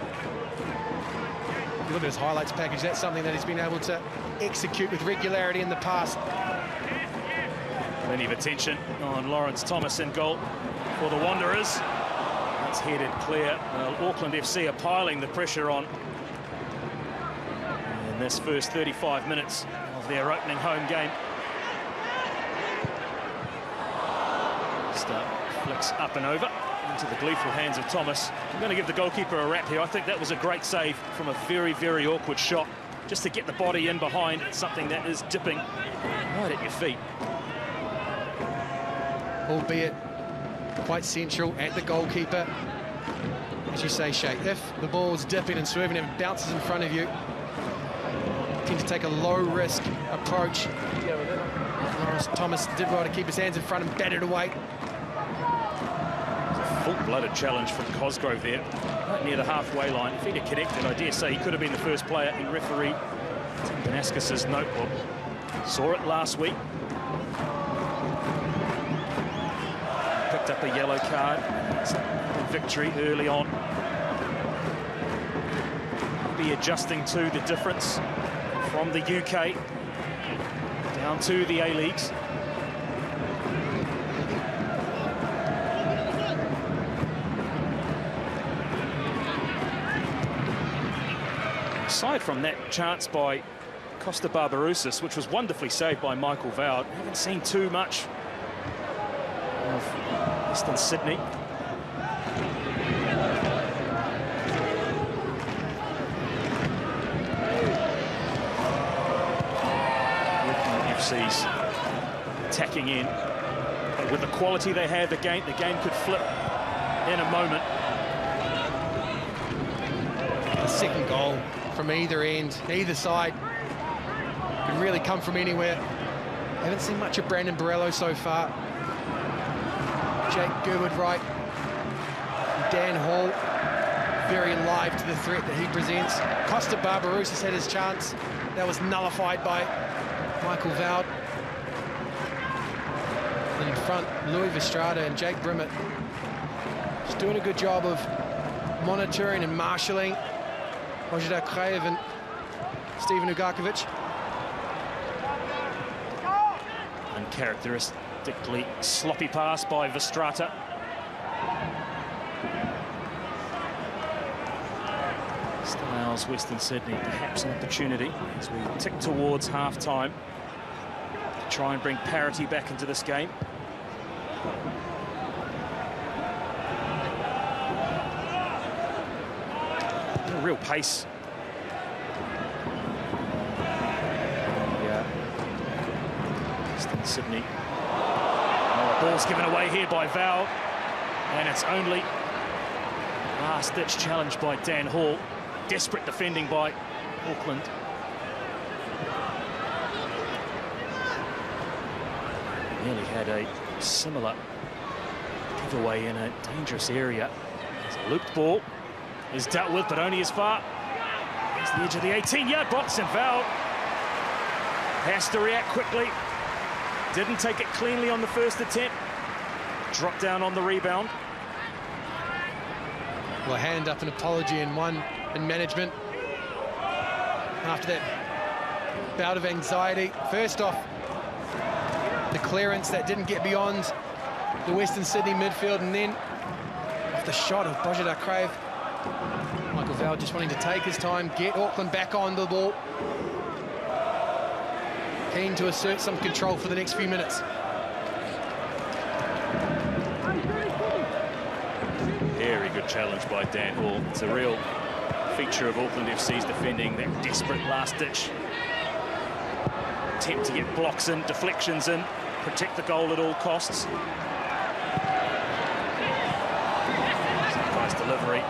You look at his highlights package, that's something that he's been able to execute with regularity in the past. Plenty of attention on Lawrence Thomas in goal for the Wanderers. That's headed clear. Well, Auckland FC are piling the pressure on in this first 35 minutes of their opening home game. Flicks up and over into the gleeful hands of Thomas. I'm going to give the goalkeeper a rap here. I think that was a great save from a very, very awkward shot. Just to get the body in behind something that is dipping right at your feet. Albeit quite central at the goalkeeper. As you say, Shay, if the ball's dipping and swerving and it bounces in front of you, you tend to take a low-risk approach. Lawrence Thomas did well to keep his hands in front and bat it away. Full-blooded challenge from Cosgrove there, right near the halfway line. If he'd have connected, I dare say he could have been the first player in referee Danaskis' notebook. Saw it last week. Picked up a yellow card. Victory early on. Be adjusting to the difference from the UK down to the A-Leagues. Aside from that chance by Costa Barbarouses, which was wonderfully saved by Michael Vowd, I haven't seen too much of Western Sydney. FC's attacking in, but with the quality they had, the game could flip in a moment. The second goal from either end, either side, can really come from anywhere. Haven't seen much of Brandon Borello so far. Jake Gerwood right. Dan Hall very alive to the threat that he presents. Costa Barbarouses had his chance. That was nullified by Michael Vowd. And in front, Louis Vestrada and Jake Brimmett just doing a good job of monitoring and marshalling Ojeda Kraev and Steven Ugarkovic. Uncharacteristically sloppy pass by Vestrata. Still allows Western Sydney perhaps an opportunity as we tick towards half-time to try and bring parity back into this game. Real pace. Yeah. Western Sydney. Oh, the ball's given away here by Val, and it's only last-ditch challenge by Dan Hall. Desperate defending by Auckland. Nearly had a similar giveaway in a dangerous area. There's a looped ball. Is dealt with, but only as far as the edge of the 18-yard box, and fouled. Has to react quickly. Didn't take it cleanly on the first attempt. Dropped down on the rebound. Well, a hand up, an apology, and one in management. After that bout of anxiety, first off, the clearance that didn't get beyond the Western Sydney midfield, and then off the shot of Bojidar Crave. Michael Val just wanting to take his time, get Auckland back on the ball. Keen to assert some control for the next few minutes. Very good challenge by Dan Hall. It's a real feature of Auckland FC's defending, that desperate last-ditch attempt to get blocks in, deflections in, protect the goal at all costs. Nice delivery.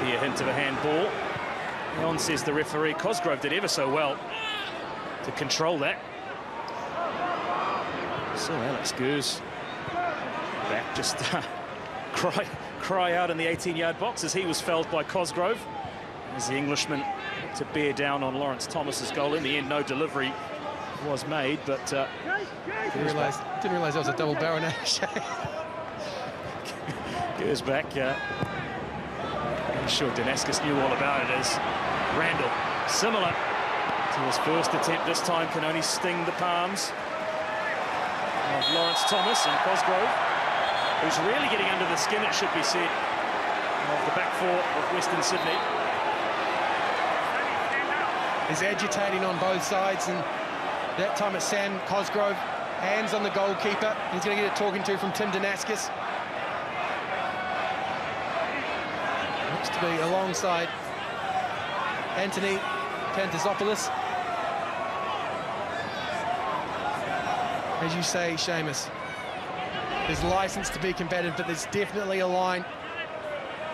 Maybe a hint of a handball. On says the referee. Cosgrove did ever so well to control that. So Alex Gers back, just cry out in the 18-yard box as he was felled by Cosgrove, as the Englishman to bear down on Lawrence Thomas's goal. In the end, no delivery was made, but didn't realise that was a double barrel now. Gers back. I'm sure Danaskis knew all about it, as Randall, similar to his first attempt this time, can only sting the palms of Lawrence Thomas, and Cosgrove, who's really getting under the skin, it should be said, of the back four of Western Sydney. Is agitating on both sides, and that time it's Sam Cosgrove, hands on the goalkeeper. He's going to get a talking to from Tim Danaskis. Looks to be alongside Anthony Pantazopoulos. As you say, Seamus, there's license to be combative, but there's definitely a line.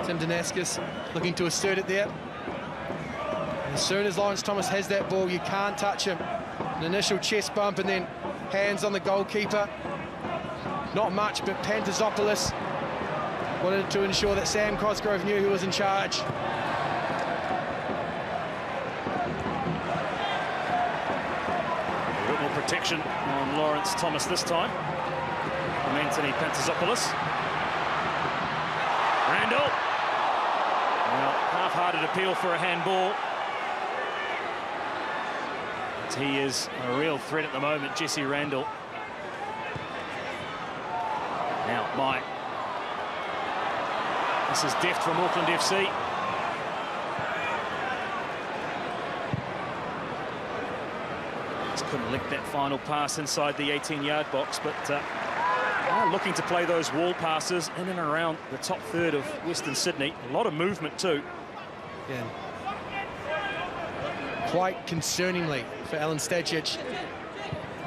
Tim Danaskis looking to assert it there. And as soon as Lawrence Thomas has that ball, you can't touch him. An initial chest bump and then hands on the goalkeeper. Not much, but Pantazopoulos wanted to ensure that Sam Cosgrove knew who was in charge. A bit more protection on Lawrence Thomas this time from Anthony Pantazopoulos. Randall. Now, half-hearted appeal for a handball. He is a real threat at the moment, Jesse Randall. Now, Mike. This is deft from Auckland FC. Just couldn't lick that final pass inside the 18-yard box, but looking to play those wall passes in and around the top third of Western Sydney. A lot of movement too. Yeah. Quite concerningly for Alan Stajic,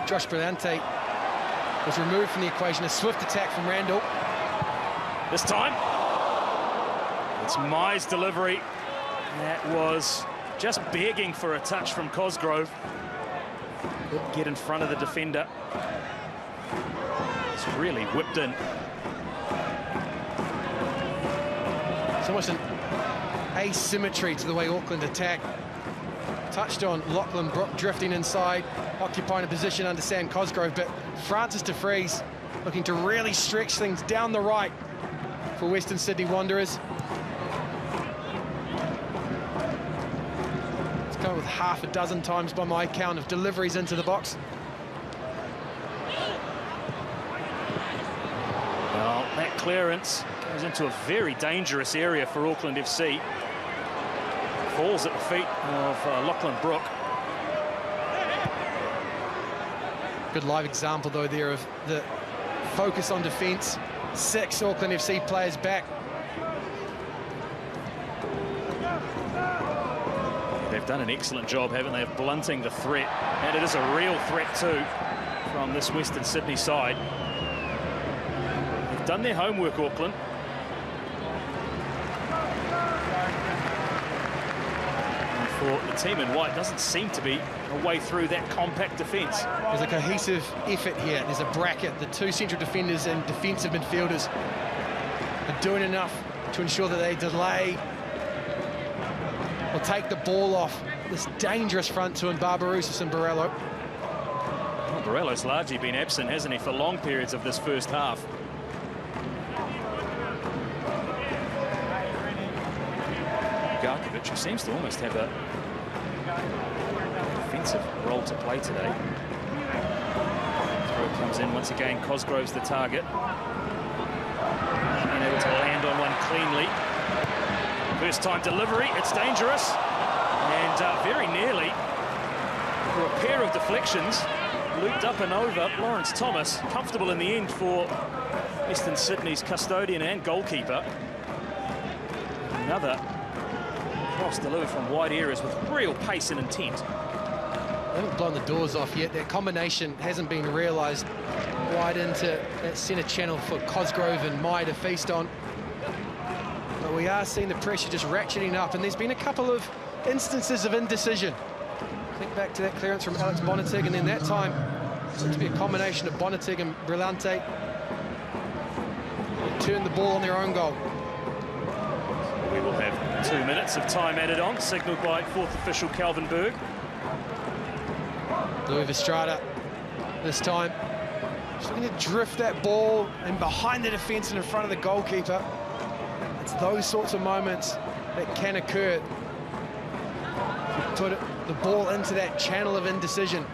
Josh Brilante was removed from the equation. A swift attack from Randall. This time, it's Mai's delivery. That was just begging for a touch from Cosgrove. Couldn't get in front of the defender. It's really whipped in. It's almost an asymmetry to the way Auckland attack. Touched on Lachlan Brook drifting inside, occupying a position under Sam Cosgrove, but Francis de Vries looking to really stretch things down the right for Western Sydney Wanderers. It's come with half a dozen times by my count of deliveries into the box. Well, that clearance goes into a very dangerous area for Auckland FC. Falls at the feet of Lachlan Brook. Good live example, though, there of the focus on defence. 6 Auckland FC players back. They've done an excellent job, haven't they, of blunting the threat. And it is a real threat, too, from this Western Sydney side. They've done their homework, Auckland. for the team in white. Doesn't seem to be a way through that compact defence. There's a cohesive effort here. There's a bracket. The two central defenders and defensive midfielders are doing enough to ensure that they delay or take the ball off this dangerous front two in Barbarouses and Borello. Well, Borello's largely been absent, hasn't he, for long periods of this first half. Garkovic, who seems to almost have a defensive role to play today. Throw comes in once again. Cosgrove's the target. Being able to land on one cleanly. First time delivery, it's dangerous. And very nearly, for a pair of deflections, looped up and over Lawrence Thomas. Comfortable in the end for Western Sydney's custodian and goalkeeper. Another cross delivered from wide areas with real pace and intent. They haven't blown the doors off yet. That combination hasn't been realised wide into that centre channel for Cosgrove and Mai to feast on. But we are seeing the pressure just ratcheting up, and there's been a couple of instances of indecision. Think back to that clearance from Alex Bonatig, and then that time it seemed to be a combination of Bonatig and Brillante. They turned the ball on their own goal. We will have 2 minutes of time added on, signalled by fourth official Calvin Berg. Louis Estrada this time just looking to drift that ball and behind the defence and in front of the goalkeeper. It's those sorts of moments that can occur. You put the ball into that channel of indecision.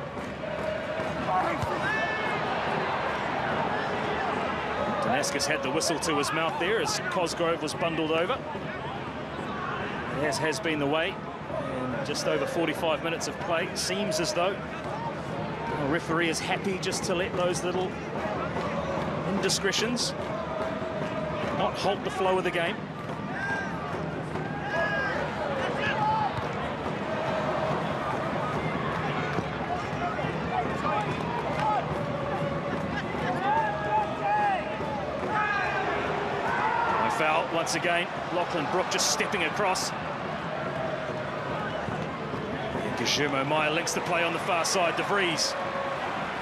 Damascus had the whistle to his mouth there as Cosgrove was bundled over. As has been the way, and just over 45 minutes of play. Seems as though the referee is happy just to let those little indiscretions not halt the flow of the game. No foul once again. Lachlan Brook just stepping across. Guillermo Maia links the play on the far side. De Vries,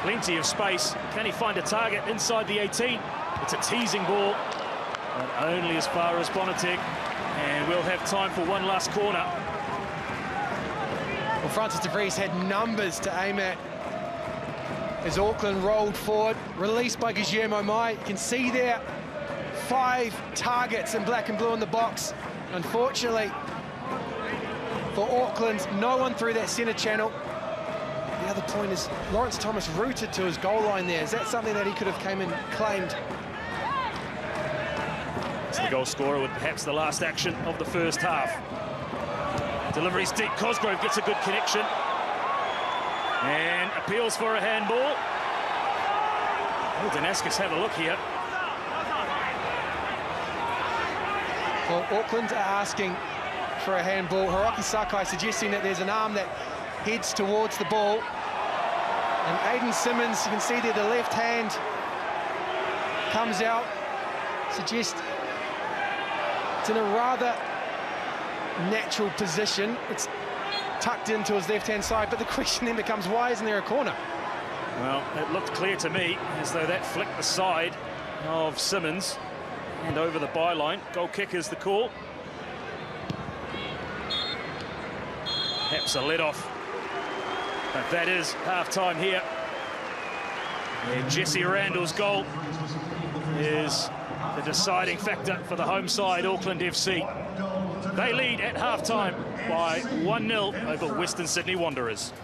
plenty of space. Can he find a target inside the 18? It's a teasing ball, but only as far as Bonatig. And we'll have time for one last corner. Well, Francis De Vries had numbers to aim at as Auckland rolled forward, released by Guillermo Maia. You can see there 5 targets in black and blue in the box. Unfortunately, for Auckland, no one through that centre channel. The other point is Lawrence Thomas rooted to his goal line there. Is that something that he could have came and claimed? It's the goal scorer with perhaps the last action of the first half. Deliveries deep. Cosgrove gets a good connection and appeals for a handball. Oh, Damascus have a look here. Well, Auckland are asking for a handball. Hiroki Sakai suggesting that there's an arm that heads towards the ball. And Aidan Simmons, you can see there the left hand comes out, suggests it's in a rather natural position. It's tucked into his left-hand side, but the question then becomes, why isn't there a corner? Well, it looked clear to me as though that flicked the side of Simmons and over the byline. Goal kick is the call. Perhaps a let-off, but that is half-time here. And Jesse Randall's goal is the deciding factor for the home side, Auckland FC. They lead at half-time by 1-0 over Western Sydney Wanderers.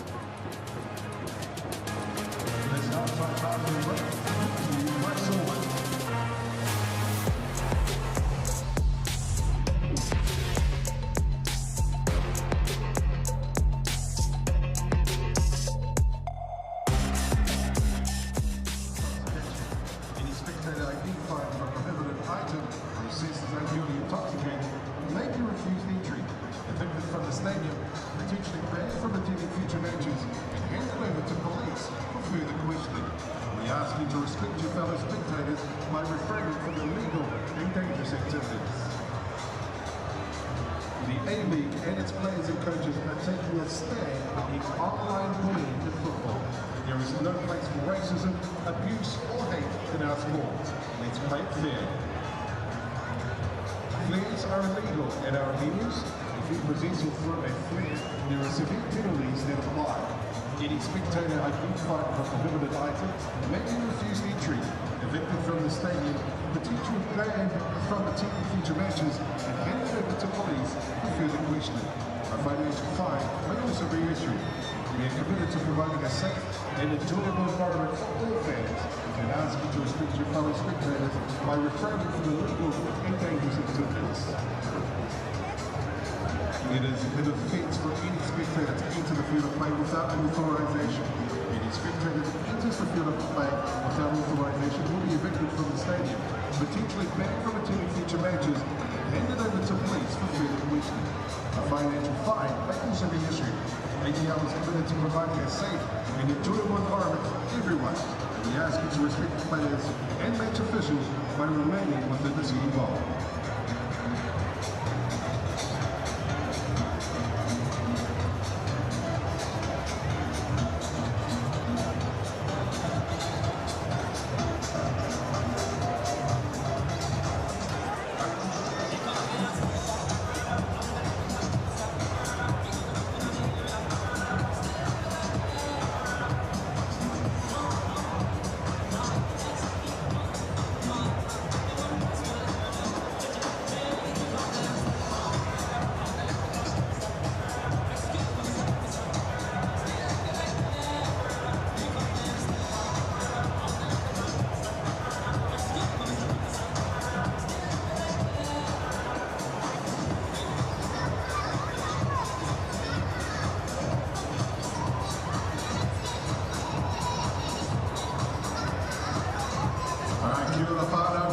The A-League and its players and coaches are taking a stand against online bullying in football. There is no place for racism, abuse or hate in our sport. Let's play it fair. Flares are illegal at our venues. If you possess or throw a flare, there are severe penalties that apply. Any spectator identified with a prohibited item may be refused entry, evicted from the stadium, potentially banned from attending future matches, and handed over to police for further questioning. A financial fine may also be issued. We are committed to providing a safe and enjoyable environment for all fans and ask you to respect your fellow spectators by refraining from illegal and dangerous activities. It is an offence for any spectator to enter the field of play without an authorisation. Any spectator that enters the field of play without authorisation will be evicted from the stadium, potentially banned from attending future matches, and handed over to police for further questioning. A financial fine may also be issued. AGL is committed to providing a safe and enjoyable environment for everyone. We ask you to respect the players and match officials by remaining within the city ball.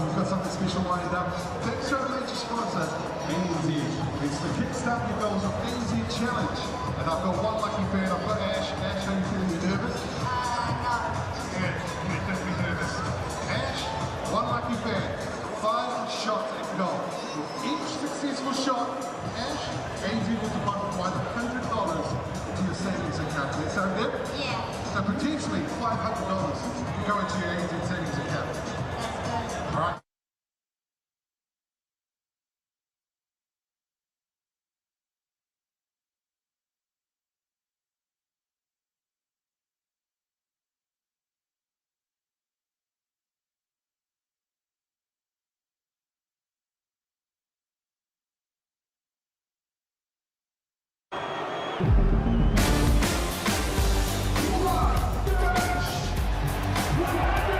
We've got something special lined up. Thanks to our major sponsor, ANZ. It's the Kickstart Your Goals of ANZ Challenge. And I've got one lucky fan. I've got Ash. Ash, are you feeling nervous? No. Yeah, you don't be nervous. Ash, one lucky fan. 5 shots at goal. With each successful shot, Ash, ANZ will deposit $100 into your savings account. Does that sound good? Yeah. So potentially $500 can go into your ANZ savings account. All right.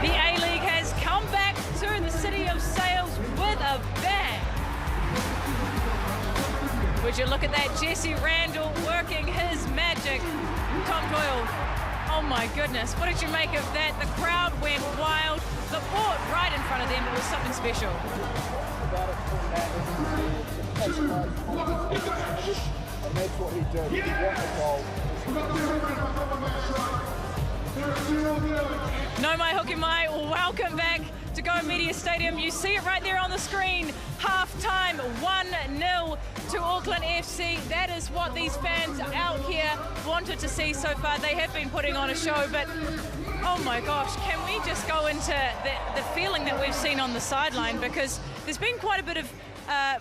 The A-League has come back to the City of Sails with a bang. Would you look at that? Jesse Randall working his magic. Tom Doyle, oh my goodness, what did you make of that? The crowd went wild. The board right in front of them, it was something special. And that's what he did. He won the goal. No Mai Hoki Mai, welcome back to Go Media Stadium. You see it right there on the screen. Half-time, 1-0 to Auckland FC. That is what these fans out here wanted to see so far. They have been putting on a show, but oh my gosh, can we just go into the feeling that we've seen on the sideline, because there's been quite a bit of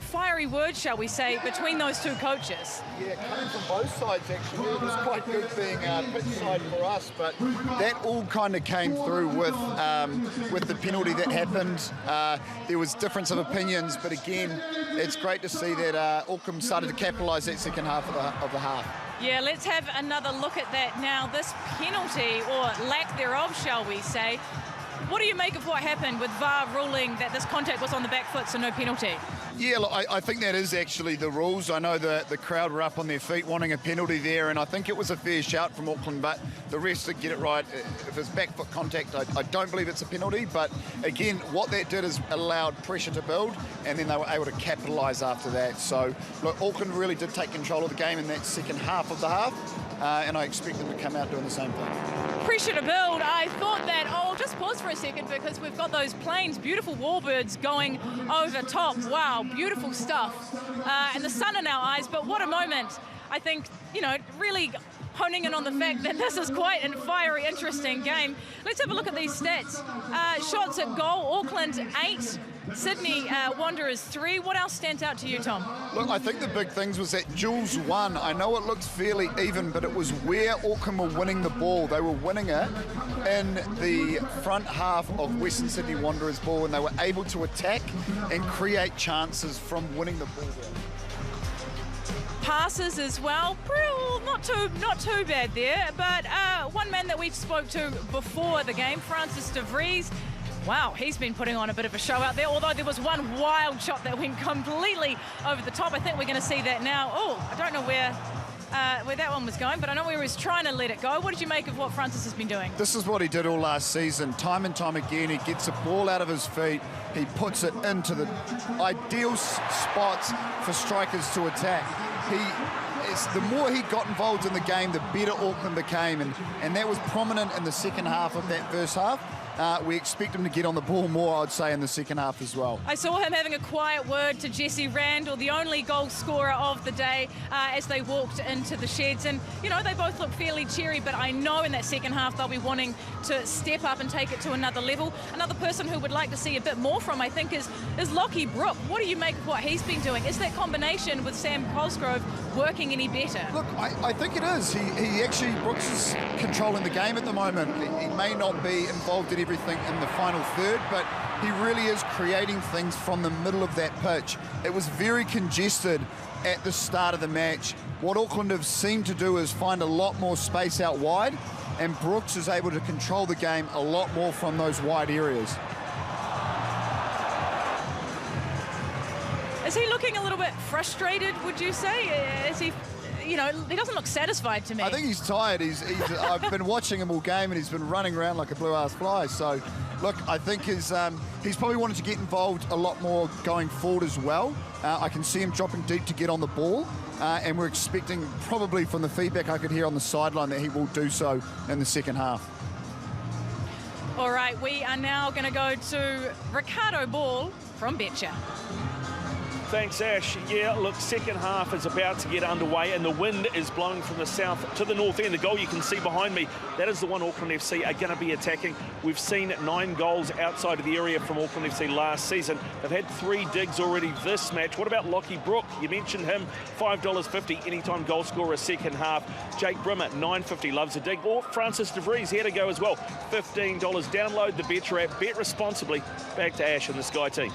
fiery words, shall we say, between those two coaches. Yeah, coming from both sides actually. It was quite good being pitch side for us, but that all kind of came through with the penalty that happened. There was difference of opinions, but again, it's great to see that Auckland started to capitalise that second half of the half. Yeah, let's have another look at that now. This penalty, or lack thereof, shall we say. What do you make of what happened with VAR ruling that this contact was on the back foot, so no penalty? Yeah, look, I think that is actually the rules. I know the crowd were up on their feet wanting a penalty there, and I think it was a fair shout from Auckland, but the rest did get it right. If it's back foot contact, I don't believe it's a penalty, but again, what that did is allowed pressure to build, and then they were able to capitalise after that. So, look, Auckland really did take control of the game in that second half of the half. and I expect them to come out doing the same thing. Pressure to build. I thought that, oh, just pause for a second because we've got those planes, beautiful warbirds going over top. Wow, beautiful stuff. And the sun in our eyes, but what a moment. I think, you know, really honing in on the fact that this is quite a fiery, interesting game. Let's have a look at these stats. Shots at goal, Auckland 8, Sydney Wanderers 3. What else stands out to you, Tom? Look, I think the big things was that Jules won. I know it looks fairly even, but it was where Auckland were winning the ball. They were winning it in the front half of Western Sydney Wanderers' ball, and they were able to attack and create chances from winning the ball there. Passes as well, not too bad there, but one man that we spoke to before the game, Francis de Vries, wow, he's been putting on a bit of a show out there, although there was one wild shot that went completely over the top. I think we're going to see that now. Oh, I don't know where that one was going, but I know where he was trying to let it go. What did you make of what Francis has been doing? This is what he did all last season. Time and time again, he gets a ball out of his feet, he puts it into the ideal spots for strikers to attack. The more he got involved in the game, the better Auckland became, and that was prominent in the second half of that first half. We expect him to get on the ball more, I'd say, in the second half as well. I saw him having a quiet word to Jesse Randall, the only goal scorer of the day, as they walked into the sheds. And, you know, they both look fairly cheery, but I know in that second half they'll be wanting to step up and take it to another level. Another person who would like to see a bit more from, I think, is Lockie Brook. What do you make of what he's been doing? Is that combination with Sam Cosgrove working any better? Look, I think it is. He actually, Brooks is controlling the game at the moment. He may not be involved in everything in the final third, but he really is creating things from the middle of that pitch. It was very congested at the start of the match. What Auckland have seemed to do is find a lot more space out wide, and Brooks is able to control the game a lot more from those wide areas. Is he looking a little bit frustrated, would you say? Is he, you know, he doesn't look satisfied to me. I think he's tired. I've been watching him all game, and he's been running around like a blue-ass fly. So, look, I think he's probably wanted to get involved a lot more going forward as well. I can see him dropping deep to get on the ball, and we're expecting, probably from the feedback I could hear on the sideline, that he will do so in the second half. All right, we are now going to go to Ricardo Ball from Betcha. Thanks, Ash. Yeah, look, second half is about to get underway, and the wind is blowing from the south to the north end. The goal you can see behind me, that is the one Auckland FC are going to be attacking. We've seen 9 goals outside of the area from Auckland FC last season. They've had 3 digs already this match. What about Lockie Brook? You mentioned him, $5.50 anytime goal scorer second half. Jake Brimmer, $9.50, loves a dig. Or Francis de Vries, here to go as well, $15. Download the Betcha app, bet responsibly. Back to Ash and the Sky team.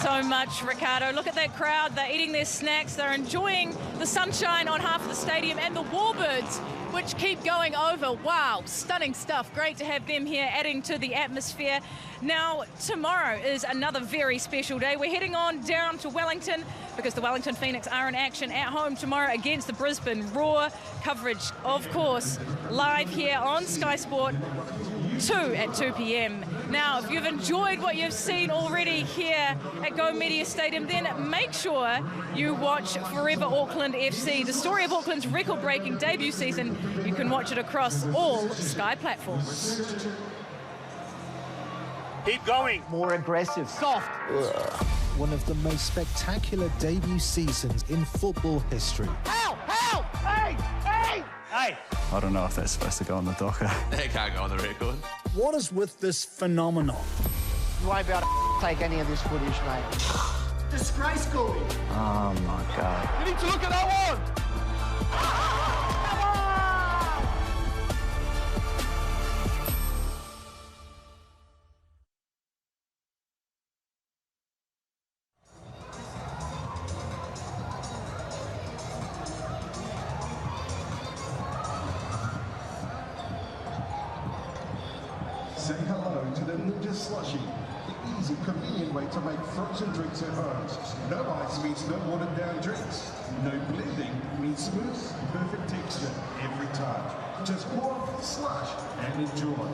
So much, Ricardo. Look at that crowd. They're eating their snacks. They're enjoying the sunshine on half of the stadium, and the warbirds, which keep going over. Wow, stunning stuff. Great to have them here, adding to the atmosphere. Now, tomorrow is another very special day. We're heading on down to Wellington because the Wellington Phoenix are in action at home tomorrow against the Brisbane Roar. Coverage, of course, live here on Sky Sport 2 at 2 p.m. Now, if you've enjoyed what you've seen already here at Go Media Stadium, then make sure you watch Forever Auckland FC, the story of Auckland's record-breaking debut season. You can watch it across all Sky platforms. Keep going. More aggressive. Soft. One of the most spectacular debut seasons in football history. Help! Help! Hey! Hey! Hey. I don't know if that's supposed to go on the docker. It can't go on the record. What is with this phenomenon? You won't be able to take any of this footage, mate. Disgrace goalie. Oh my God. You need to look at that one. Say hello to the Ninja Slushie, the easy, convenient way to make frozen drinks at home. No ice means no watered down drinks. No blending means smooth, perfect texture every time. Just pour, slush, and enjoy.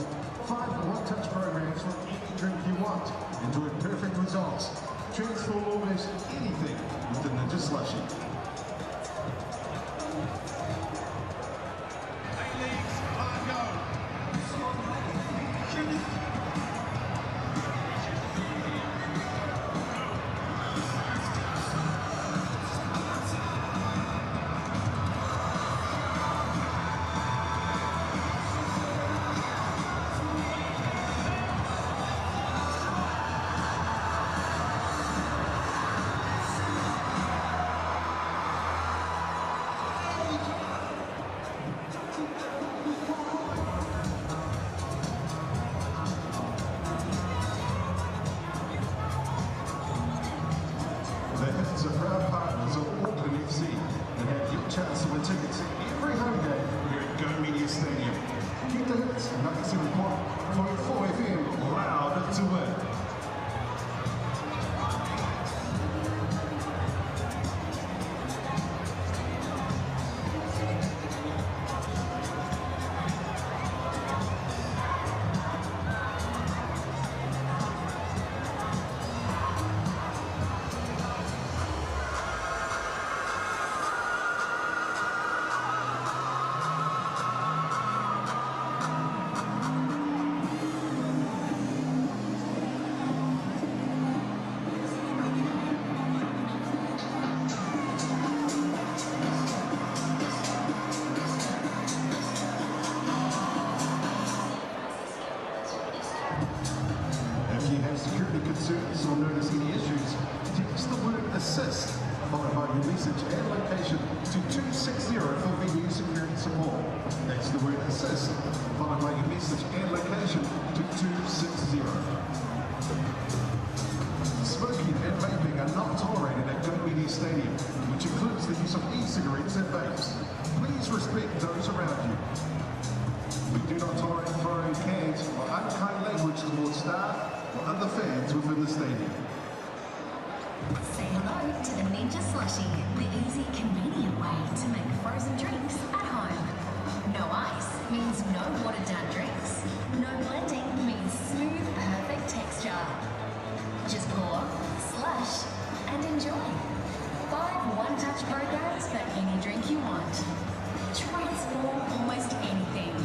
5 one-touch programs for any drink you want. Enjoy perfect results. Transform almost anything with the Ninja Slushie. concerns or notice any issues, text the word assist, followed by your message and location to 260 for venue security support. That's the word assist, followed by your message and location to 260. Smoking and vaping are not tolerated at Go Media Stadium, which includes the use of e-cigarettes and vapes. Please respect those around you. We do not tolerate throwing cans or unkind language towards staff or other fans within the stadium. Say hello to the Ninja Slushie, the easy, convenient way to make frozen drinks at home. No ice means no watered-down drinks. No blending means smooth, perfect texture. Just pour, slush, and enjoy. 5 one-touch programs for any drink you want. Transform almost anything.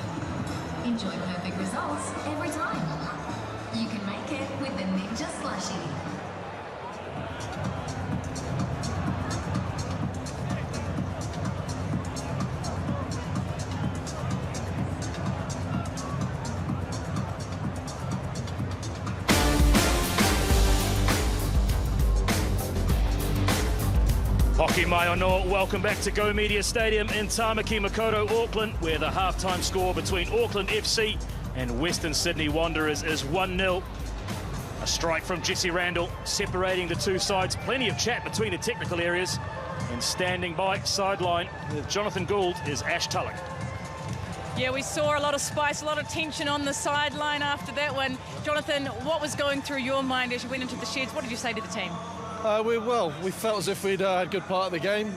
Enjoy perfect results every time. You can make it with the Ninja Slushie. Hockey mai ono, welcome back to Go Media Stadium in Tamaki Makaurau, Auckland, where the halftime score between Auckland FC and Western Sydney Wanderers is 1-0. A strike from Jesse Randall separating the two sides. Plenty of chat between the technical areas. And standing by sideline with Jonathan Gould is Ash Tulloch. Yeah, we saw a lot of spice, a lot of tension on the sideline after that one. Jonathan, what was going through your mind as you went into the sheds? What did you say to the team? We felt as if we'd had a good part of the game.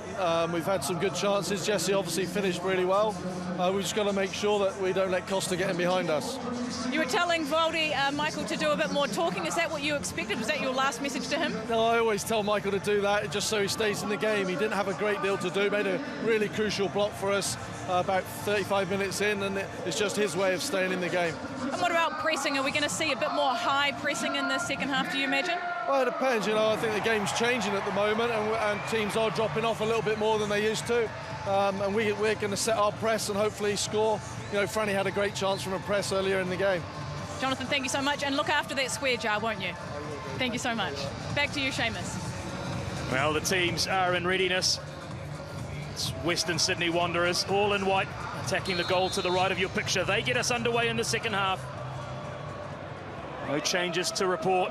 We've had some good chances. Jesse obviously finished really well. We've just got to make sure that we don't let Costa get in behind us. You were telling Valdi, Michael, to do a bit more talking. Is that what you expected? Was that your last message to him? No, I always tell Michael to do that just so he stays in the game. He didn't have a great deal to do, made a really crucial block for us about 35 minutes in, and it's just his way of staying in the game. And what about pressing? Are we going to see a bit more high pressing in the second half, do you imagine? Well, it depends. I think the game's changing at the moment, and teams are dropping off a little bit more than they used to. And we're going to set our press and hopefully score. Franny had a great chance from a press earlier in the game. Jonathan, thank you so much. And look after that square jar, won't you? Thank you so much. Back to you, Seamus. Well, the teams are in readiness. It's Western Sydney Wanderers, all in white, attacking the goal to the right of your picture. They get us underway in the second half. No changes to report.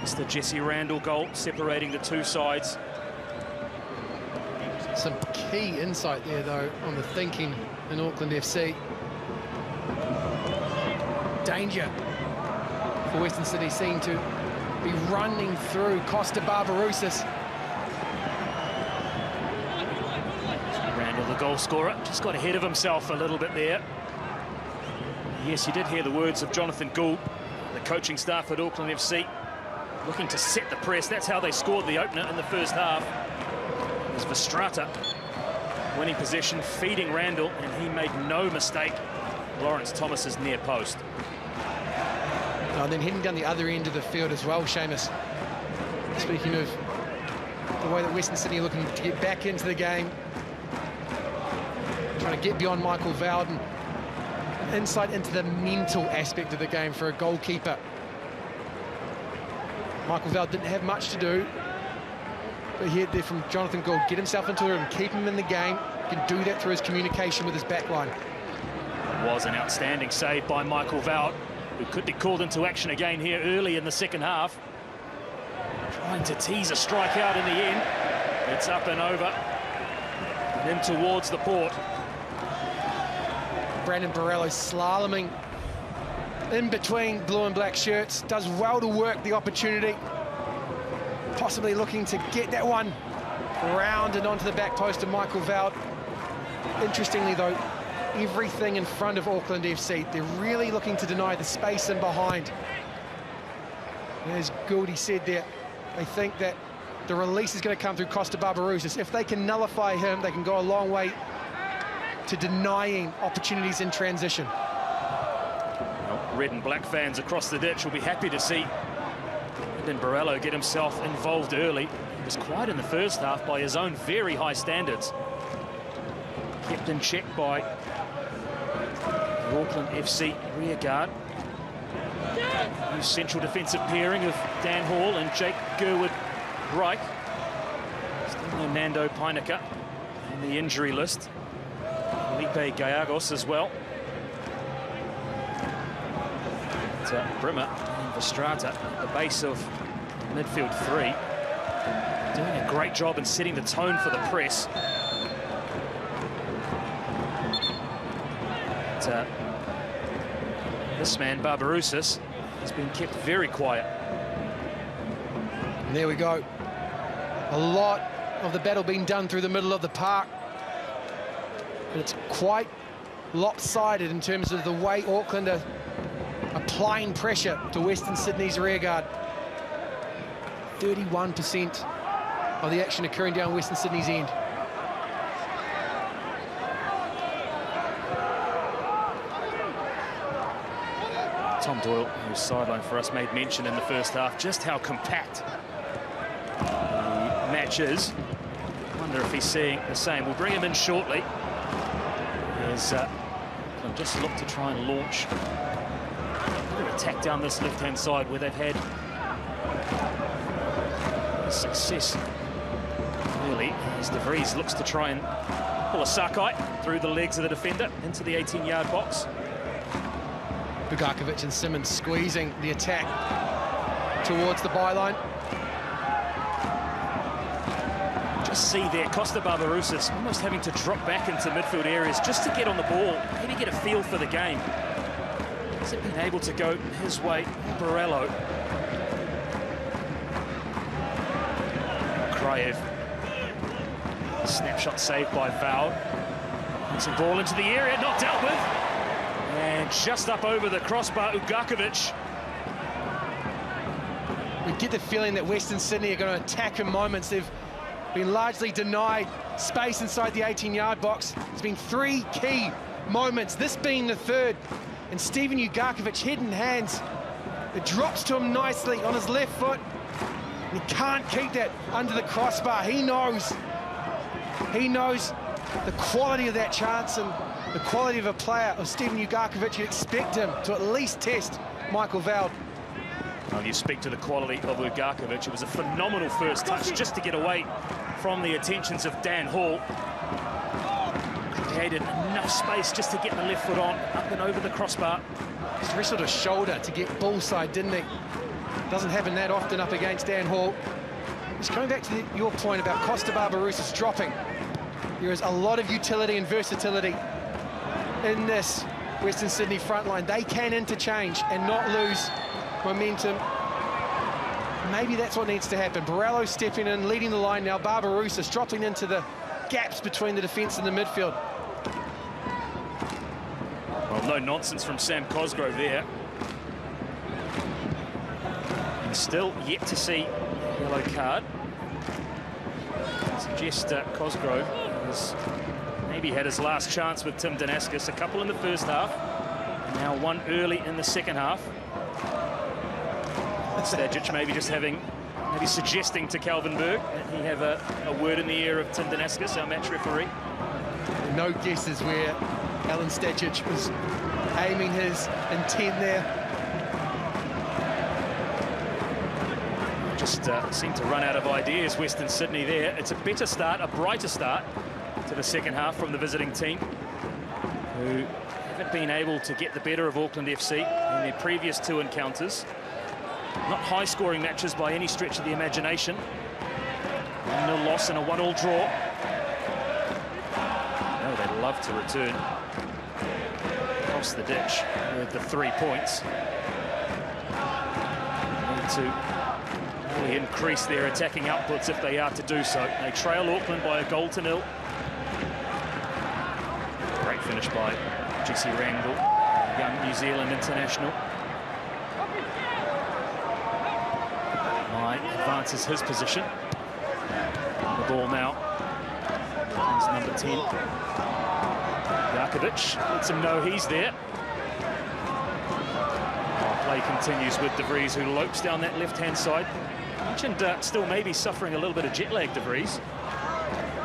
It's the Jesse Randall goal separating the two sides. Some key insight there, though, on the thinking in Auckland FC. Danger for Western Sydney seem to be running through Costa Barbarousis. Randall, the goal scorer, just got ahead of himself a little bit there. Yes, you did hear the words of Jonathan Gould, the coaching staff at Auckland FC, looking to set the press. That's how they scored the opener in the first half. It was Vestrata winning possession, feeding Randall, and he made no mistake. Lawrence Thomas's near post. And then heading down the other end of the field as well, Seamus. Speaking of the way that Western Sydney are looking to get back into the game, trying to get beyond Michael Vowden. Insight into the mental aspect of the game for a goalkeeper. Michael Vowden didn't have much to do, but he had there from Jonathan Gould, get himself into it and keep him in the game. He can do that through his communication with his backline. It was an outstanding save by Michael Vowden, who could be called into action again here early in the second half. Trying to tease a strike out in the end. It's up and over and in towards the port. Brandon Borello slaloming in between blue and black shirts, does well to work the opportunity, possibly looking to get that one rounded onto the back post of Michael Vowden. Interestingly though, everything in front of Auckland FC, they're really looking to deny the space in behind. As Gouldy said there, they think that the release is going to come through Costa Barbarousis. If they can nullify him, they can go a long way to denying opportunities in transition. Well, red and black fans across the ditch will be happy to see Brandon Borello get himself involved early. He was quiet in the first half by his own very high standards. Kept in check by the Auckland FC rear guard. New central defensive pairing of Dan Hall and Jake Gerwood-Reich. Still no Nando Peinecker on the injury list. Felipe Gallegos as well. Brimmer and Verstraete at the base of midfield three. Doing a great job in setting the tone for the press. But, this man, Barbarouses, has been kept very quiet. And there we go. A lot of the battle being done through the middle of the park. But it's quite lopsided in terms of the way Auckland are applying pressure to Western Sydney's rearguard. 31% of the action occurring down Western Sydney's end. Tom Doyle, who's sidelined for us, made mention in the first half just how compact the match is. I wonder if he's seeing the same. We'll bring him in shortly. As I'll just look to try and launch an attack down this left-hand side where they've had success early, as De Vries looks to try and pull a Sakai through the legs of the defender into the 18-yard box. Bugarkovic and Simmons squeezing the attack towards the byline. Just see there, Costa Barbarouses almost having to drop back into midfield areas just to get on the ball, maybe get a feel for the game. Hasn't been able to go his way. Borello. Kraev. Snapshot saved by Val. Some ball into the area, not dealt with. And just up over the crossbar, Ugarkovic. We get the feeling that Western Sydney are going to attack in moments. They've been largely denied space inside the 18-yard box. There's been three key moments, this being the third. And Stephen Ugarkovic, head and hands. It drops to him nicely on his left foot. And he can't keep that under the crossbar. He knows the quality of that chance and the quality of a player of Stephen Ugarkovic. You expect him to at least test Michael Veld. Well, you speak to the quality of Ugarkovic. It was a phenomenal first touch just to get away from the attentions of Dan Hall. Created enough space just to get the left foot on, up and over the crossbar. Just wrestled a shoulder to get bullside, didn't he? Doesn't happen that often up against Dan Hall. Just coming back to your point about Costa Barbarouses dropping. There is a lot of utility and versatility in this Western Sydney front line. They can interchange and not lose momentum. Maybe that's what needs to happen. Borello stepping in, leading the line now. Barbarouses dropping into the gaps between the defence and the midfield. Well, no nonsense from Sam Cosgrove there. And still yet to see a yellow card. I suggest Cosgrove has maybe had his last chance with Tim Danaskis. A couple in the first half, and now one early in the second half. Stajic maybe just maybe suggesting to Calvin Berg that he have a word in the ear of Tim Danaskis, our match referee. No guesses where Alan Stajic was aiming his intent there. Just seemed to run out of ideas, Western Sydney there. It's a better start, a brighter start to the second half from the visiting team, who haven't been able to get the better of Auckland FC in their previous two encounters. Not high-scoring matches by any stretch of the imagination. 1-0 loss and a 1-1 draw. Oh, they'd love to return across the ditch with the 3 points. Need to really increase their attacking outputs if they are to do so. They trail Auckland by 1-0. Great finish by Jesse Randall, young New Zealand international. Advances his position. The ball now comes number 10. Ugarkovic lets him know he's there. Play continues with De Vries, who lopes down that left-hand side. Mentioned still maybe suffering a little bit of jet lag, De Vries.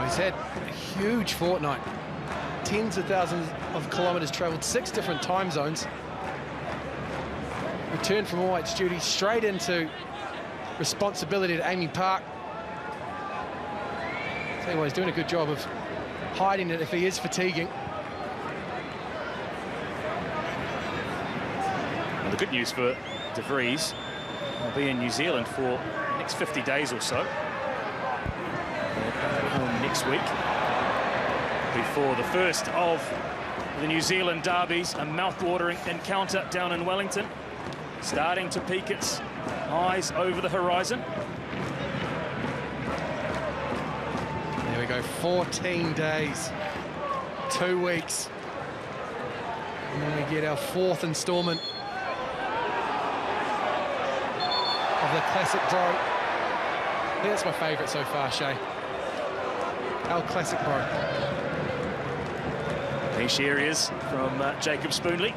He's had a huge fortnight. Tens of thousands of kilometres travelled, 6 different time zones. return from all its duty straight into responsibility to Amy Park. Tell you what, he's doing a good job of hiding it if he is fatiguing. Well, the good news for De Vries, will be in New Zealand for the next 50 days or so. Home next week before the first of the New Zealand derbies, a mouth-watering encounter down in Wellington, starting to peek its eyes over the horizon. There we go, 14 days, 2 weeks. And then we get our 4th instalment of the Classic Bro. I think that's my favourite so far, Shay. Our Classic Bro. Niche areas from Jacob Spoonley.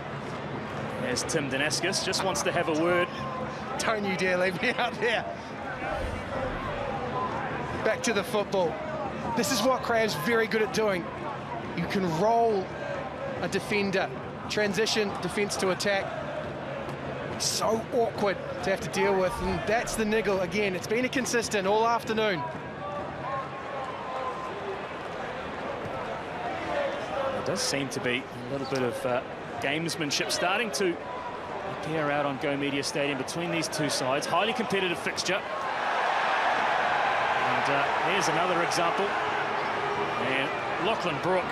As Tim Danaskis just wants to have a word. Don't you dare leave me out there. Back to the football. This is what Crab's very good at doing. You can roll a defender, transition defence to attack. So awkward to have to deal with, and that's the niggle again. It's been a consistent all afternoon. There does seem to be a little bit of gamesmanship starting to appear out on Go Media Stadium between these two sides. Highly competitive fixture. And here's another example. And Lachlan Brook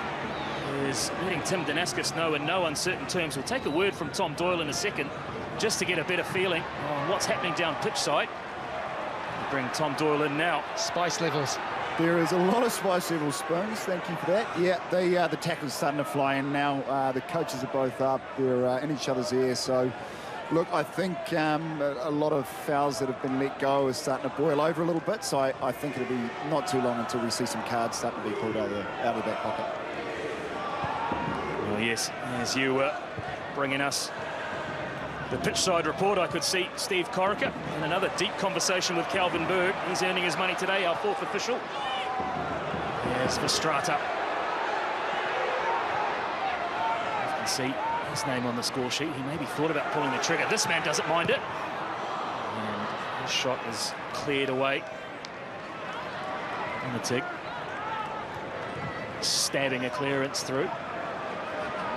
is letting Tim Danaskis know in no uncertain terms. We'll take a word from Tom Doyle in a second, just to get a better feeling on what's happening down pitch side. We'll bring Tom Doyle in now. Spice levels. There is a lot of spice levels, Spoons. Thank you for that. Yeah, the tackle's starting to fly in now. The coaches are both up. They're in each other's ear. So, look, I think a lot of fouls that have been let go is starting to boil over a little bit. So I think it'll be not too long until we see some cards starting to be pulled out of the back pocket. Well, yes, as you were bringing us the pitch side report, I could see Steve Corica in another deep conversation with Calvin Berg. He's earning his money today, our 4th official. There's Verstrata. You can see his name on the score sheet. He maybe thought about pulling the trigger. This man doesn't mind it. And his shot is cleared away. On the tick. Stabbing a clearance through.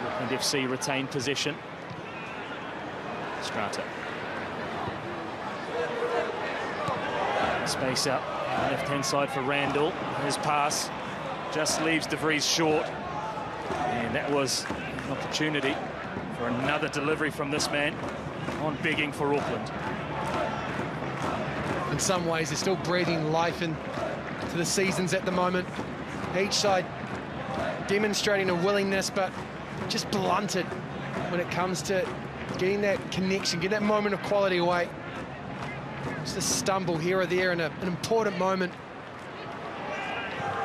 Auckland FC retain possession. Strata. Space out on the left-hand side for Randall. His pass just leaves De Vries short. And that was an opportunity for another delivery from this man on begging for Auckland. In some ways, they're still breathing life into the seasons at the moment. Each side demonstrating a willingness, but just blunted when it comes to getting that connection, getting that moment of quality away. Just a stumble here or there in an important moment.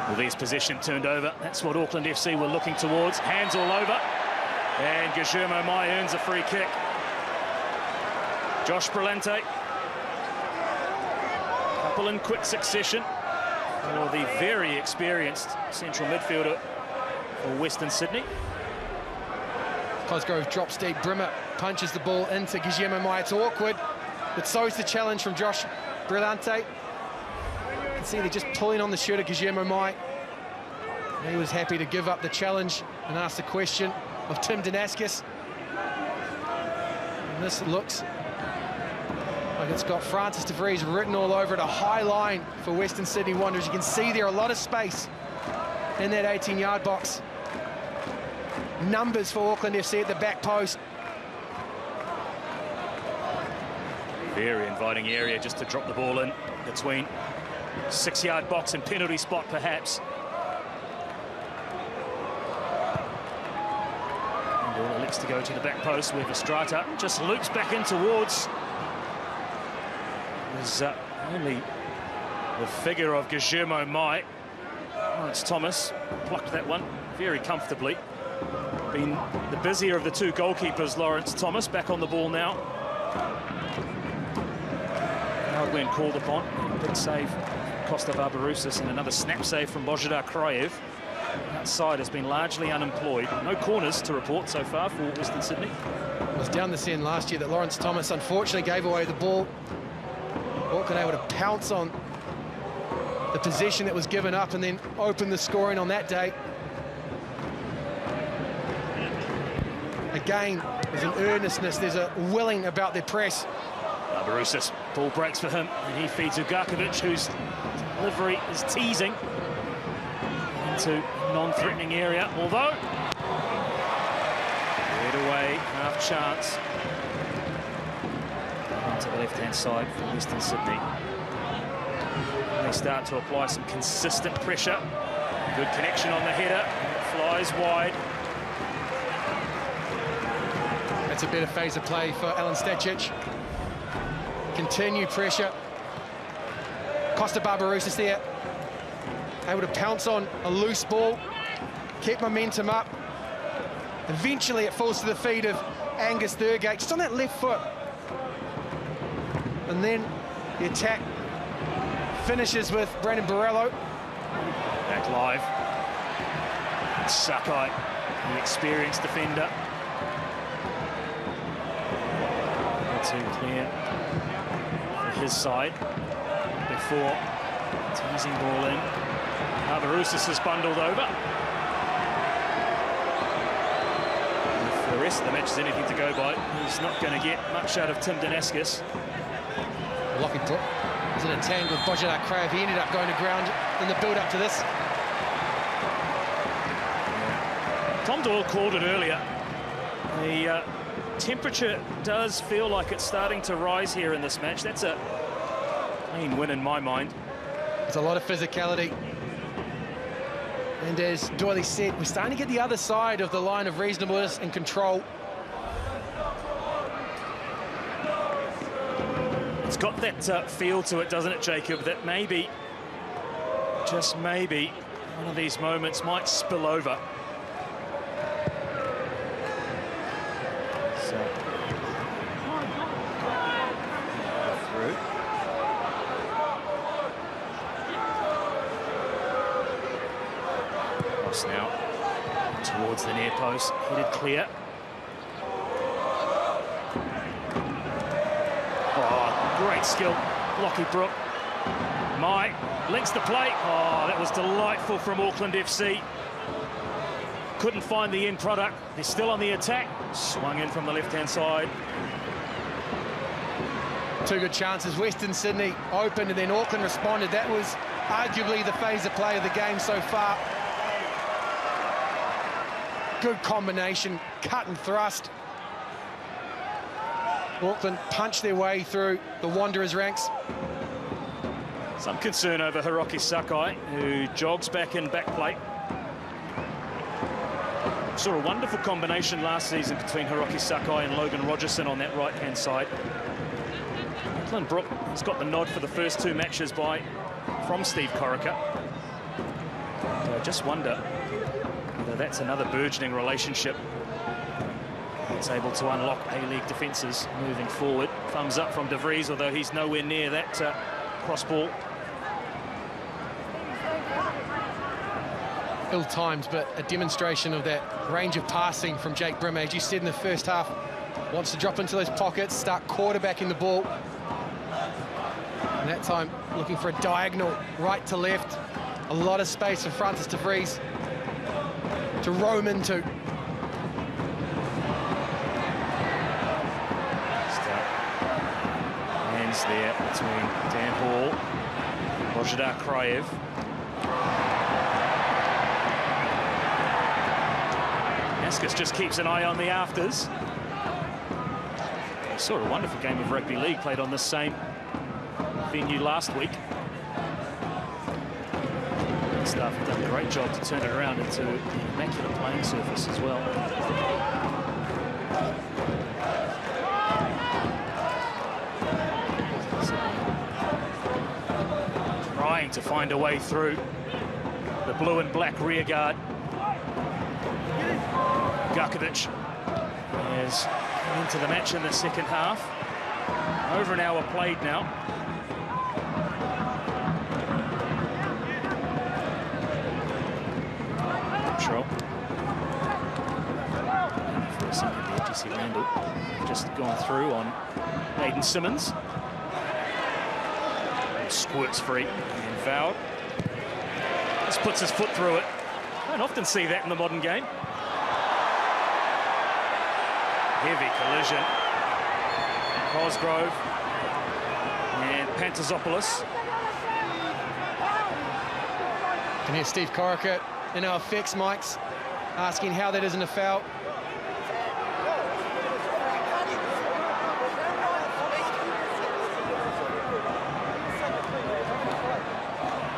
Well, there's possession turned over. That's what Auckland FC were looking towards. Hands all over. And Guillermo Mai earns a free kick. Josh Brillante. Couple in quick succession for the very experienced central midfielder for Western Sydney. Cosgrove drops deep. Brimmer punches the ball into Guillermo Mai. It's awkward, but so is the challenge from Josh Brillante. You can see they're just pulling on the shirt of Guillermo Mai. He was happy to give up the challenge and ask the question of Tim Danaskis. And this looks like it's got Francis De Vries written all over it. A high line for Western Sydney Wanderers. You can see there a lot of space in that 18-yard box. Numbers for Auckland FC at the back post. Very inviting area just to drop the ball in between 6-yard box and penalty spot, perhaps. And ball elects to go to the back post where Verstrata just loops back in towards. There's only the figure of Guillermo Mai. Lawrence Thomas plucked that one very comfortably. Been the busier of the two goalkeepers, Lawrence Thomas, back on the ball now. Howard when called upon. Big save, Costa Barbarousis, and another snap save from Božidar Krajev. outside has been largely unemployed. No corners to report so far for Western Sydney. It was down this end last year that Lawrence Thomas unfortunately gave away the ball. Auckland able to pounce on the possession that was given up and then open the scoring on that day. Again, there's an earnestness, there's a willing about their press. Barbarousis, ball breaks for him, and he feeds Ugarkovic, whose delivery is teasing into non-threatening area, although cleared away, half chance. Onto the left-hand side for Western Sydney. They start to apply some consistent pressure. Good connection on the header, flies wide. That's a better phase of play for Alan Stacic. Continue pressure. Costa Barbarousis there, able to pounce on a loose ball, keep momentum up. Eventually it falls to the feet of Angus Thurgate, just on that left foot. And then the attack finishes with Brandon Borrello. Back live. Sakai, the experienced defender. Too clear for his side before teasing ball in. Barbarousis is bundled over. And if the rest of the match is anything to go by, he's not going to get much out of Tim Danaskis. Lockie Brook was in a tangle with Bojidar Krav. He ended up going to ground in the build-up to this. Tom Doyle called it earlier. The temperature does feel like it's starting to rise here in this match. That's a clean win in my mind. There's a lot of physicality. And as Doyley said, we're starting to get the other side of the line of reasonableness and control. It's got that feel to it, doesn't it, Jacob, that maybe, just maybe, one of these moments might spill over. Now towards the near post, headed clear. Oh, great skill, Lockie Brook. Mai links the plate. Oh, that was delightful from Auckland FC. Couldn't find the end product. They're still on the attack. Swung in from the left-hand side. Two good chances. Western Sydney opened and then Auckland responded. That was arguably the phase of play of the game so far. Good combination, cut and thrust. Auckland punched their way through the Wanderers' ranks. Some concern over Hiroki Sakai, who jogs back in back plate. Saw a wonderful combination last season between Hiroki Sakai and Logan Rogerson on that right-hand side. Glenn Brook has got the nod for the first two matches from Steve Corica. I just wonder whether that's another burgeoning relationship that's able to unlock A-League defences moving forward. Thumbs up from De Vries, although he's nowhere near that cross ball. Ill-timed, but a demonstration of that range of passing from Jake Brimmer. As you said in the first half, wants to drop into those pockets, start quarterbacking the ball. And that time, looking for a diagonal right to left. A lot of space for Francis De Vries to roam into. Hands there between Dan Hall, Bojidar Kraev. Askus just keeps an eye on the afters. We saw a wonderful game of rugby league played on this same venue last week. Staff have done a great job to turn it around into an immaculate playing surface as well. Trying to find a way through the blue and black rear guard. Garkovic is into the match in the second half. Over an hour played now. Sherrill. For a second there, Jesse Randall just gone through on Aiden Simmons. Squirts free and fouled. Just puts his foot through it. Don't often see that in the modern game. Heavy collision. Cosgrove and Pantazopoulos. And here's Steve Corica in our effects mics asking how that isn't a foul.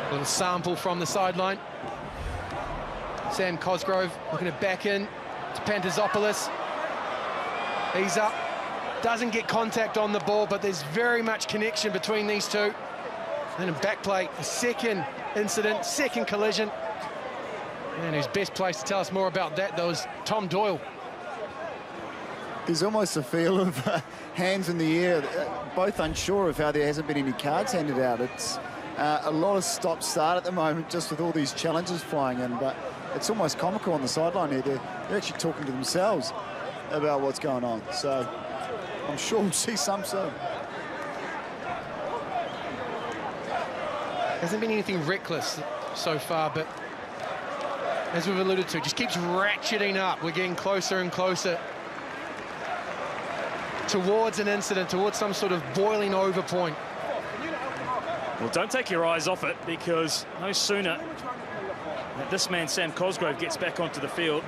A little sample from the sideline. Sam Cosgrove looking to back in to Pantazopoulos. He's up, doesn't get contact on the ball, but there's very much connection between these two. And in back play, a second incident, second collision. And who's best placed to tell us more about that, though, is Tom Doyle. There's almost a feel of hands in the air, both unsure of how there hasn't been any cards handed out. It's a lot of stop-start at the moment, just with all these challenges flying in, but it's almost comical on the sideline here. They're actually talking to themselves about what's going on. So I'm sure we'll see some soon. Hasn't been anything reckless so far, but as we've alluded to, just keeps ratcheting up. We're getting closer and closer towards an incident, towards some sort of boiling over point. Well, don't take your eyes off it, because no sooner that this man, Sam Cosgrove, gets back onto the field,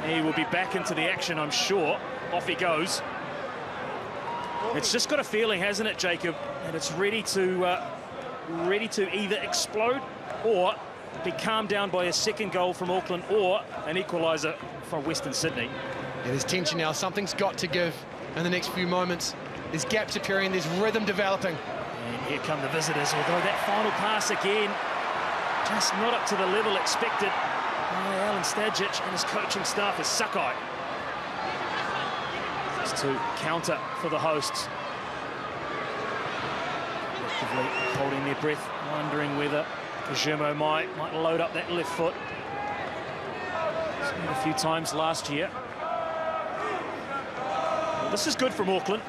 he will be back into the action, I'm sure. Off he goes. It's just got a feeling, hasn't it, Jacob, that it's ready to either explode or be calmed down by a second goal from Auckland or an equaliser from Western Sydney. Yeah, there's tension now. Something's got to give in the next few moments. There's gaps appearing, there's rhythm developing. And here come the visitors, although that final pass again, just not up to the level expected by Alan Stajic and his coaching staff is Sakai. Just to counter for the hosts. Actively holding their breath, wondering whether Kajimo might load up that left foot. Seen it a few times last year. Well, this is good from Auckland.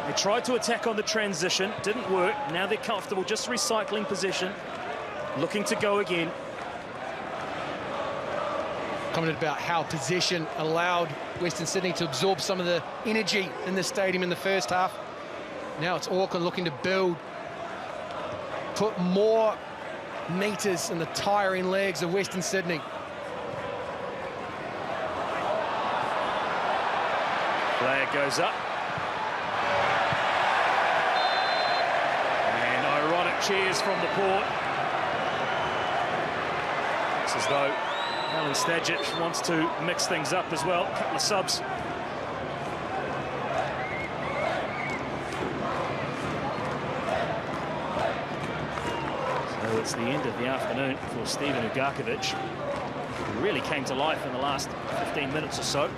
They tried to attack on the transition, didn't work. Now they're comfortable, just recycling possession, looking to go again. Commented about how possession allowed Western Sydney to absorb some of the energy in the stadium in the first half. Now it's Auckland looking to build, put more meters in the tiring legs of Western Sydney. Flag goes up. And ironic cheers from the port. It's as though Alan Stajic wants to mix things up as well. A couple of subs. So it's the end of the afternoon for Stephen Ugarkovic, who really came to life in the last 15 minutes or so.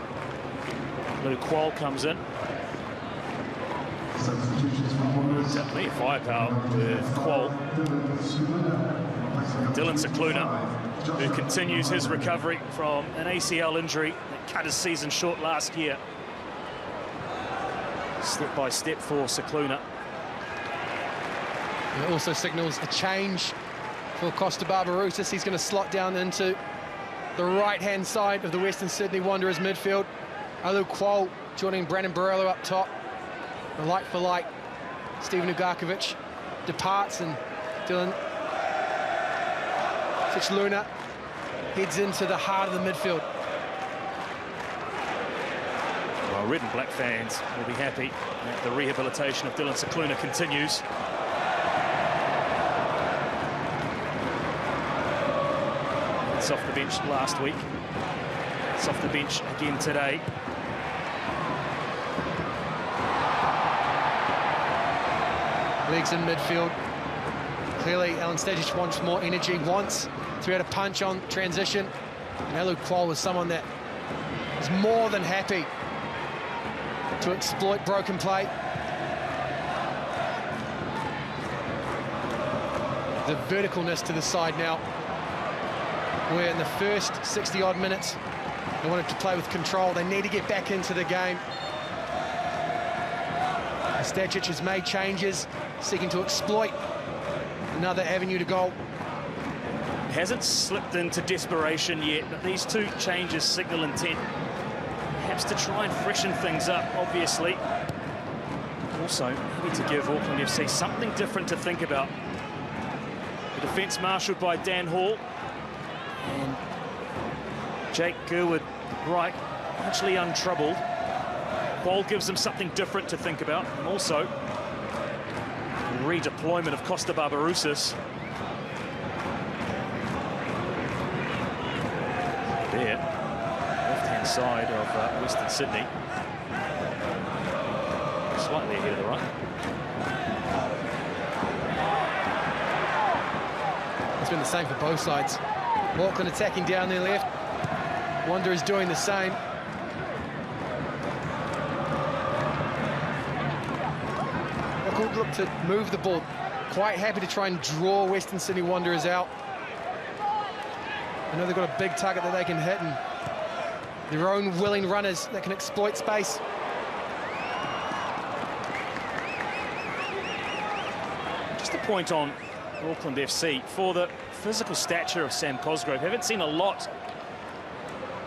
Lou Quoll comes in. Definitely firepower with Quoll. Dylan Cicluna, who continues his recovery from an ACL injury that cut his season short last year. Step by step for Cicluna. It also signals a change for Costa Barbarouses. He's going to slot down into the right-hand side of the Western Sydney Wanderers midfield. Lou Quoll joining Brandon Borello up top. A like for like. Stephen Ugarkovic departs and Dylan Cicluna heads into the heart of the midfield. Well, red and black fans will be happy that the rehabilitation of Dylan Cicluna continues. It's off the bench last week. It's off the bench again today. Legs in midfield. Clearly, Alan Stajic wants more energy, wants to be able to punch on transition. And Lou Quoll is someone that is more than happy to exploit broken play. The verticalness to the side now. where in the first 60-odd minutes they wanted to play with control. They need to get back into the game. Stajic has made changes, seeking to exploit another avenue to goal. Hasn't slipped into desperation yet, but these two changes signal intent. Perhaps to try and freshen things up, obviously. Also, maybe to give Auckland FC something different to think about. The defence marshalled by Dan Hall. And Jake Gerwood, right, largely untroubled. Ball gives them something different to think about. And also, redeployment of Costa Barbarouses. There, left-hand side of Western Sydney. Slightly ahead of the run. It's been the same for both sides. Auckland attacking down their left. Wanderers doing the same. Auckland look to move the ball. Quite happy to try and draw Western Sydney Wanderers out. I know they've got a big target that they can hit, and their own willing runners that can exploit space. Just a point on Auckland FC. For the physical stature of Sam Cosgrove, haven't seen a lot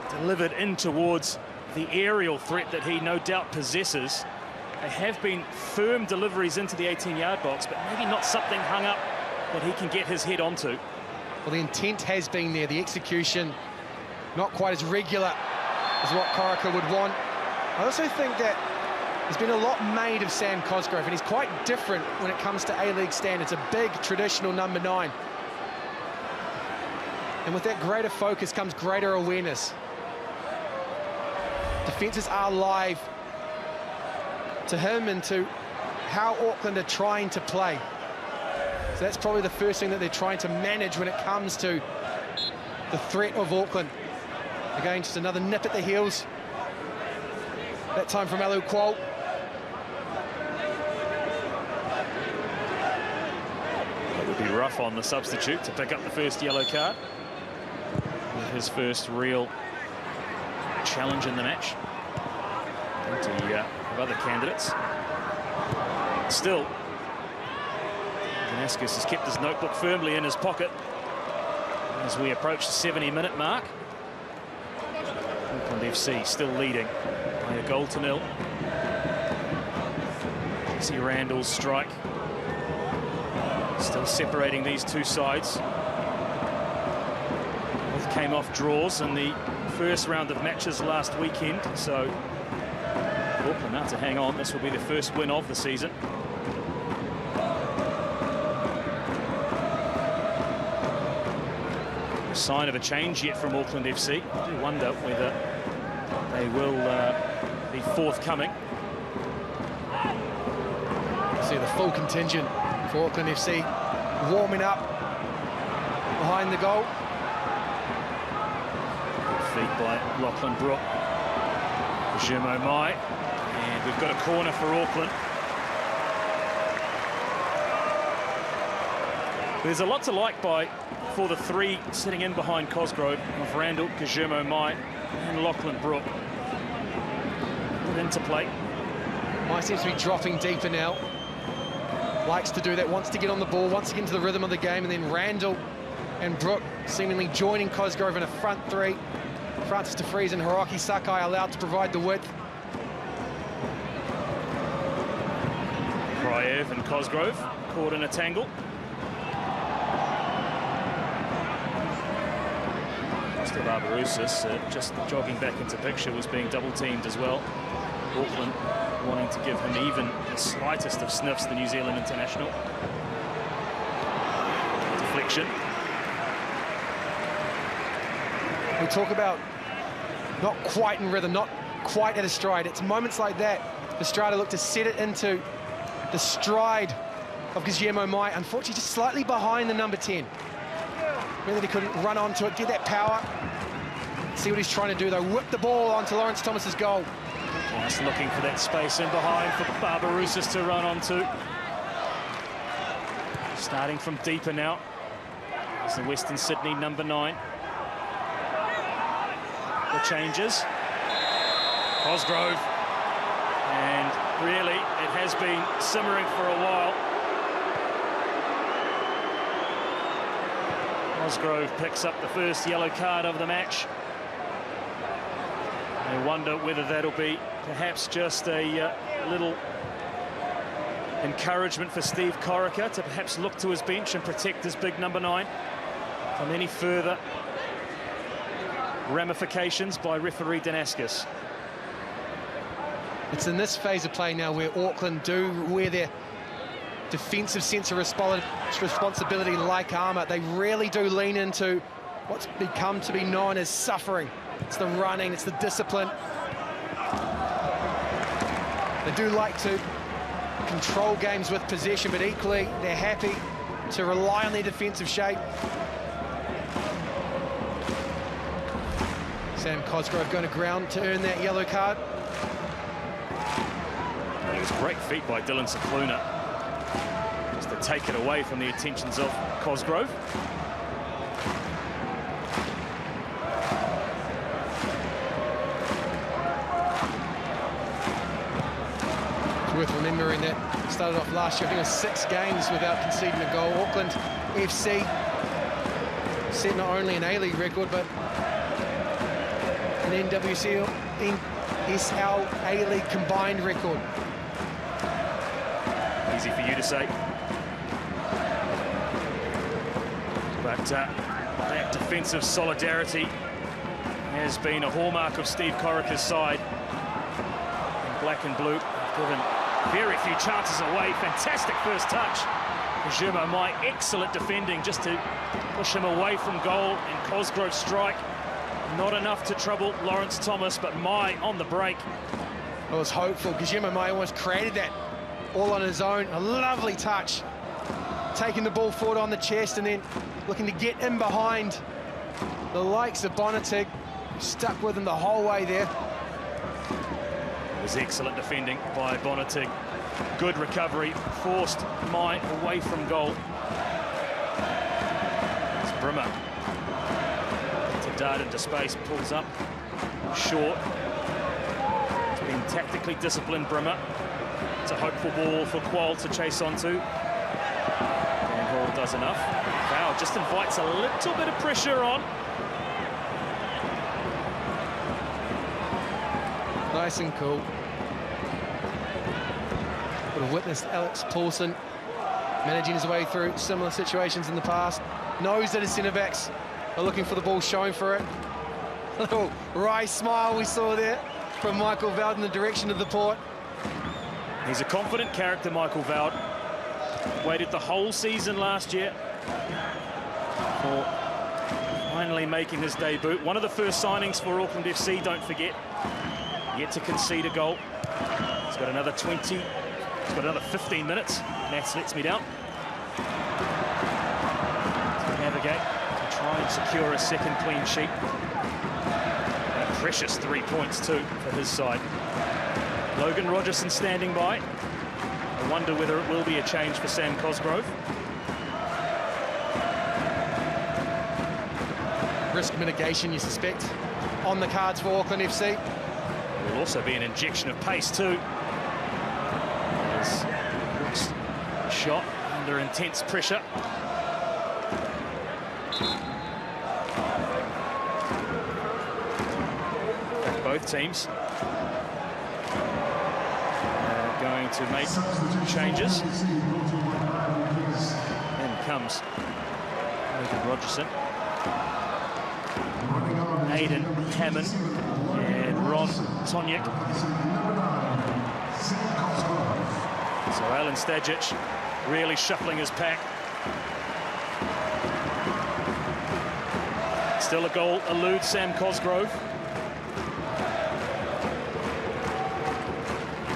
delivered in towards the aerial threat that he no doubt possesses. There have been firm deliveries into the 18-yard box, but maybe not something hung up that he can get his head onto. Well, the intent has been there, the execution not quite as regular as what Corica would want. I also think that there's been a lot made of Sam Cosgrove, and he's quite different when it comes to A-League standards, a big traditional number 9. And with that greater focus comes greater awareness. Defences are live to him and to how Auckland are trying to play. So that's probably the first thing that they're trying to manage when it comes to the threat of Auckland. Again, just another nip at the heels. That time from Alu Kuol. It would be rough on the substitute to pick up the first yellow card. With his first real challenge in the match. Plenty of other candidates. Still, Damascus has kept his notebook firmly in his pocket as we approach the 70-minute mark. Auckland FC still leading by a 1-0. See Randall's strike still separating these two sides. Both came off draws in the first round of matches last weekend, so Auckland now to hang on. This will be the first win of the season. Sign of a change yet from Auckland FC. I do wonder whether they will be forthcoming. See the full contingent for Auckland FC warming up behind the goal. Feed by Lachlan Brook. Guillermo Mai. And we've got a corner for Auckland. There's a lot to like for the three sitting in behind Cosgrove of Randall, Guillermo Mai and Lachlan Brook. Good interplay. Mai seems to be dropping deeper now. Likes to do that, wants to get on the ball, wants to get into the rhythm of the game, and then Randall and Brook seemingly joining Cosgrove in a front three. Francis de Vries and Hiroki Sakai allowed to provide the width. Kryev and Cosgrove caught in a tangle. Costa Barbarouses, just jogging back into picture, was being double-teamed as well. Auckland wanting to give him even the slightest of sniffs, the New Zealand international. Deflection. We talk about not quite in rhythm, not quite at a stride. It's moments like that Estrada looked to set it into the stride of Guillermo Mai. Unfortunately, just slightly behind the number 10. Really, he couldn't run onto it, get that power. See what he's trying to do, though. Whip the ball onto Lawrence Thomas's goal. Just looking for that space in behind for Barbarouses to run onto. Starting from deeper now. It's the Western Sydney number 9. the changes. Cosgrove, and really it has been simmering for a while. Cosgrove picks up the first yellow card of the match. I wonder whether that'll be perhaps just a little encouragement for Steve Corica to perhaps look to his bench and protect his big number 9 from any further ramifications by referee Danaskis. It's in this phase of play now where Auckland do wear their defensive sense of responsibility like armour. They really do lean into what's become to be known as suffering. It's the running, it's the discipline. They do like to control games with possession, but equally they're happy to rely on their defensive shape. Sam Cosgrove going to ground to earn that yellow card. I think it's a great feat by Dylan Cicluna just to take it away from the attentions of Cosgrove. It's worth remembering that started off last year, I think it was 6 games without conceding a goal. Auckland FC set not only an A-League record, but an NSL A-League combined record. Easy for you to say. But that defensive solidarity has been a hallmark of Steve Corica's side. In black and blue, given very few chances away. Fantastic first touch. Juma Mai, excellent defending just to push him away from goal, and Cosgrove's strike not enough to trouble Lawrence Thomas, but Mai on the break. I was hopeful. Gajima Mai almost created that all on his own. A lovely touch. Taking the ball forward on the chest and then looking to get in behind the likes of Bonatig. Stuck with him the whole way there. It was excellent defending by Bonatig. Good recovery, forced Mai away from goal. It's Brimmer. To dart into space, pulls up short. It's been tactically disciplined, Brimmer. It's a hopeful ball for Quoll to chase onto. And Hall does enough. Foul just invites a little bit of pressure on. Nice and cool. Would have witnessed Alex Paulson managing his way through similar situations in the past. Knows that his centre-backs are looking for the ball, showing for it. A little wry smile we saw there from Michael Veld in the direction of the port. He's a confident character, Michael Veld. Waited the whole season last year for finally making his debut. One of the first signings for Auckland FC, don't forget. Yet to concede a goal. He's got another 20. He's got another 15 minutes. Nats lets me down. To navigate, to try and secure a second clean sheet. A precious 3 points too for his side. Logan Rogerson standing by. I wonder whether it will be a change for Sam Cosgrove. Risk mitigation, you suspect, on the cards for Auckland FC. Will also be an injection of pace too. As Brooks shot under intense pressure. And both teams are going to make changes. In comes Logan Rogerson. Aidan Hammond and Ron Tonyak. So Alan Stajic really shuffling his pack. Still a goal eludes Sam Cosgrove.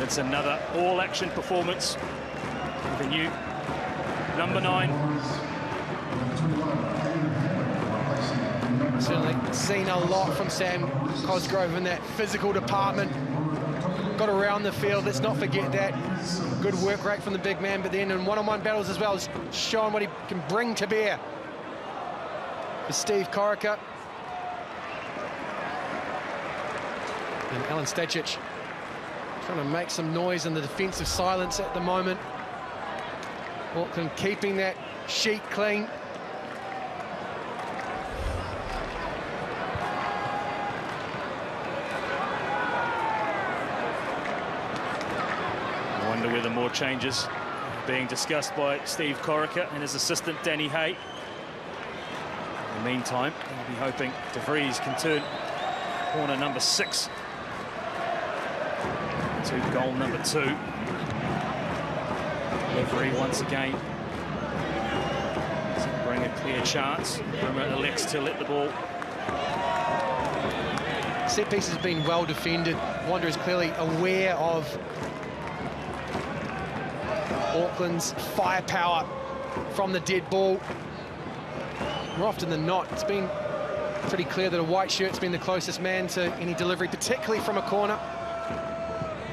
It's another all-action performance with the new number 9. Certainly seen a lot from Sam Cosgrove in that physical department. Got around the field, let's not forget that. Good work rate from the big man, but then in one-on-one battles as well, has shown what he can bring to bear. For Steve Corica. And Alan Stajic trying to make some noise in the defensive silence at the moment. Auckland keeping that sheet clean. I wonder whether more changes being discussed by Steve Corica and his assistant Danny Hay. In the meantime, we'll be hoping De Vries can turn corner number 6 to goal number 2. Referee once again to bring a clear chance. Brimmer elects to let the ball. Set piece has been well defended. Wanderers clearly aware of Auckland's firepower from the dead ball. More often than not, it's been pretty clear that a white shirt's been the closest man to any delivery, particularly from a corner.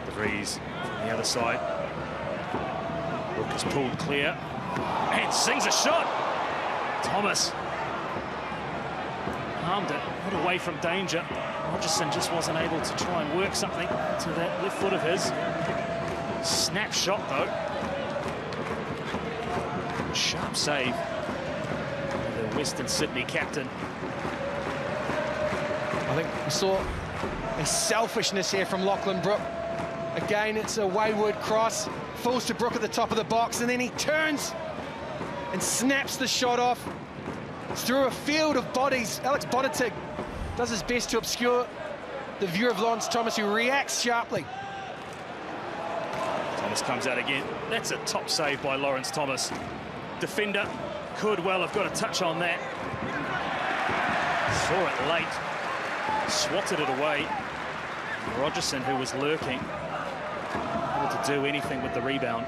De Vries on the other side. Rook is pulled clear and sings a shot. Thomas armed it, put away from danger. Rogerson just wasn't able to try and work something to that left foot of his. Snap shot though. Sharp save. The Western Sydney captain. I think we saw a selfishness here from Lachlan Brook. Again, it's a wayward cross. Falls to Brook at the top of the box, and then he turns and snaps the shot off. It's through a field of bodies. Alex Bonatig does his best to obscure the view of Lawrence Thomas, who reacts sharply. Thomas comes out again. That's a top save by Lawrence Thomas. Defender could well have got a touch on that. Saw it late. Swatted it away. Rogerson, who was lurking, able to do anything with the rebound.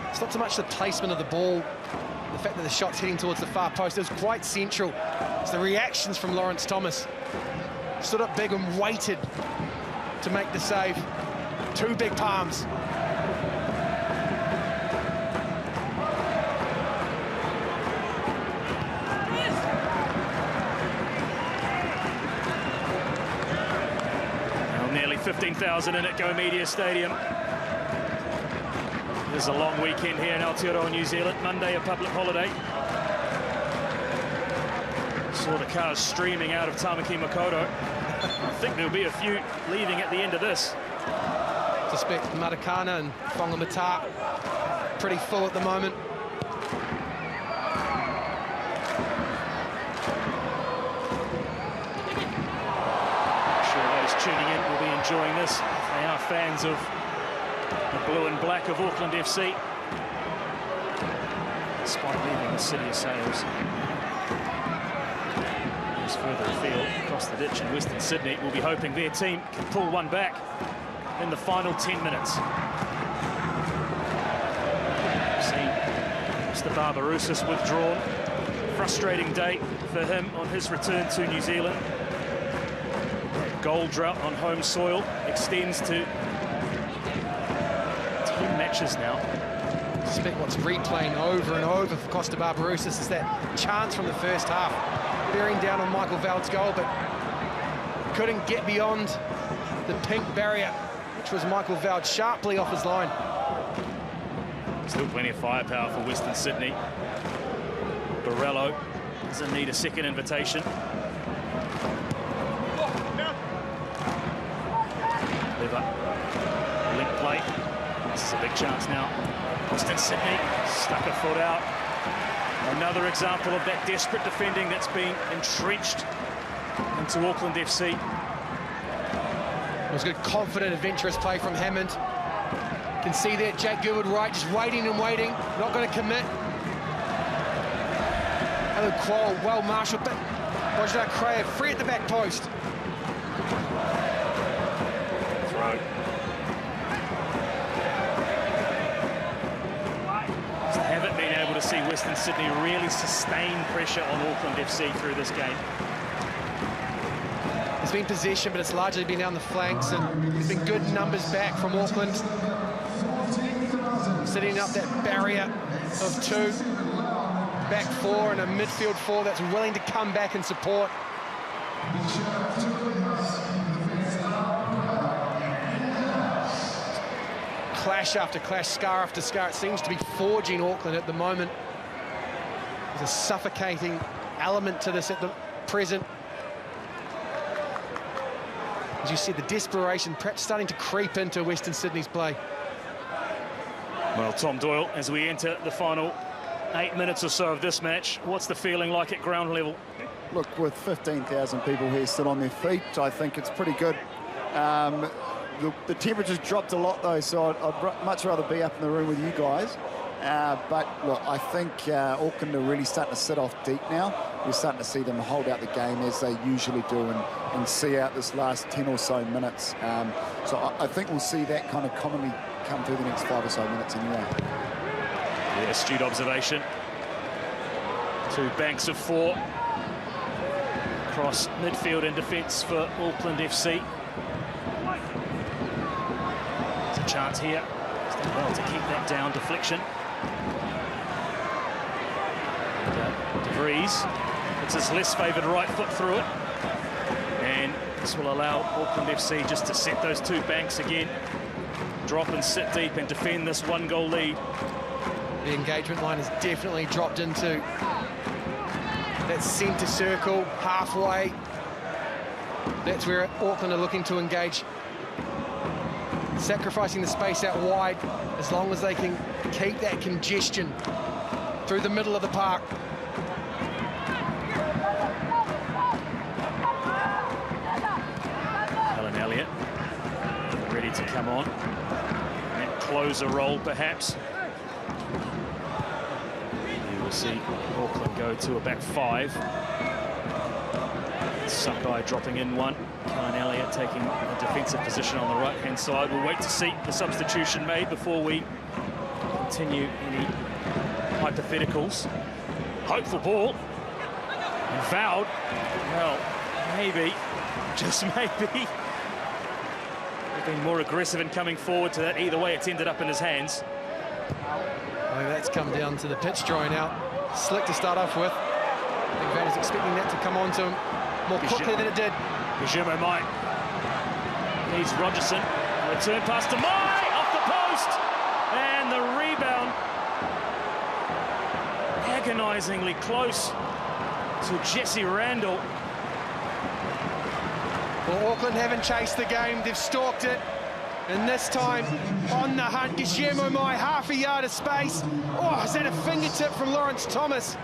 It's not so much the placement of the ball, the fact that the shot's heading towards the far post. It was quite central. It's the reactions from Lawrence Thomas. Stood up big and waited to make the save. 2 big palms. Well, nearly 15,000 in at Go Media Stadium. There's a long weekend here in Aotearoa, New Zealand. Monday, a public holiday. Saw the cars streaming out of Tamaki Makaurau. I think there'll be a few leaving at the end of this. I suspect Marikana and Whangamata pretty full at the moment. I'm sure those tuning in will be enjoying this. They are fans of the blue and black of Auckland FC. Despite leaving the city of sails. Moves further afield across the ditch in Western Sydney. We'll be hoping their team can pull one back in the final 10 minutes. We've seen Mr. Barbarouses withdrawn. Frustrating day for him on his return to New Zealand. That goal drought on home soil extends to 10 matches now. I suspect what's replaying over and over for Costa Barbarouses is that chance from the first half. Bearing down on Michael Vald's goal, but couldn't get beyond the pink barrier, which was Michael Vald sharply off his line. Still plenty of firepower for Western Sydney. Borrello doesn't need a second invitation. Lever, link play. This is a big chance now. Western Sydney stuck a foot out. Another example of that desperate defending that's been entrenched into Auckland FC. It was good, confident, adventurous play from Hammond. You can see that Jake Gilbert right, just waiting and waiting, not going to commit. Alan Quoll, well marshalled, but Bojnar Kraev free at the back post. Throw. Just haven't been able to see Western Sydney really sustain pressure on Auckland FC through this game. There's been possession, but it's largely been down the flanks, and there's been good numbers back from Auckland. Setting up that barrier of 2. Back 4 and a midfield 4 that's willing to come back and support. clash after clash, scar after scar. It seems to be forging Auckland at the moment. There's a suffocating element to this at the present. As you see, the desperation perhaps starting to creep into Western Sydney's play. Well, Tom Doyle, as we enter the final 8 minutes or so of this match, what's the feeling like at ground level? Look, with 15,000 people here still on their feet, I think it's pretty good. The temperature's dropped a lot, though, so I'd much rather be up in the room with you guys. But, look, I think Auckland are really starting to sit off deep now. We're starting to see them hold out the game as they usually do and see out this last 10 or so minutes. So I think we'll see that kind of commonly come through the next 5 or so minutes anyway. Yeah, astute observation. 2 banks of 4 across midfield and defence for Auckland FC. There's a chance here. He's done well to keep that down. Deflection. And, De Vries puts his less favoured right foot through it. And this will allow Auckland FC just to set those 2 banks again. Drop and sit deep and defend this 1-goal lead. The engagement line has definitely dropped into that centre circle, halfway. That's where Auckland are looking to engage. Sacrificing the space out wide as long as they can keep that congestion through the middle of the park. Alan Elliott ready to come on. That closer role, perhaps. You will see Auckland go to a back 5. Sakai dropping in 1. Alan Elliott taking a defensive position on the right-hand side. We'll wait to see the substitution made before we continue any hypotheticals. Hopeful ball. And fouled. Well, maybe, just maybe. They've been more aggressive in coming forward to that. Either way, it's ended up in his hands. Well, that's come down to the pitch drying out. Slick to start off with. I think Van is expecting that to come on to him more quickly than it did. Guillermo Mai needs Rogerson. Return pass to Mai, off the post. And the rebound. Agonisingly close to Jesse Randall. Well, Auckland haven't chased the game, they've stalked it. And this time, on the hunt, Guillermo Mai, half a yard of space. Oh, is that a fingertip from Lawrence Thomas?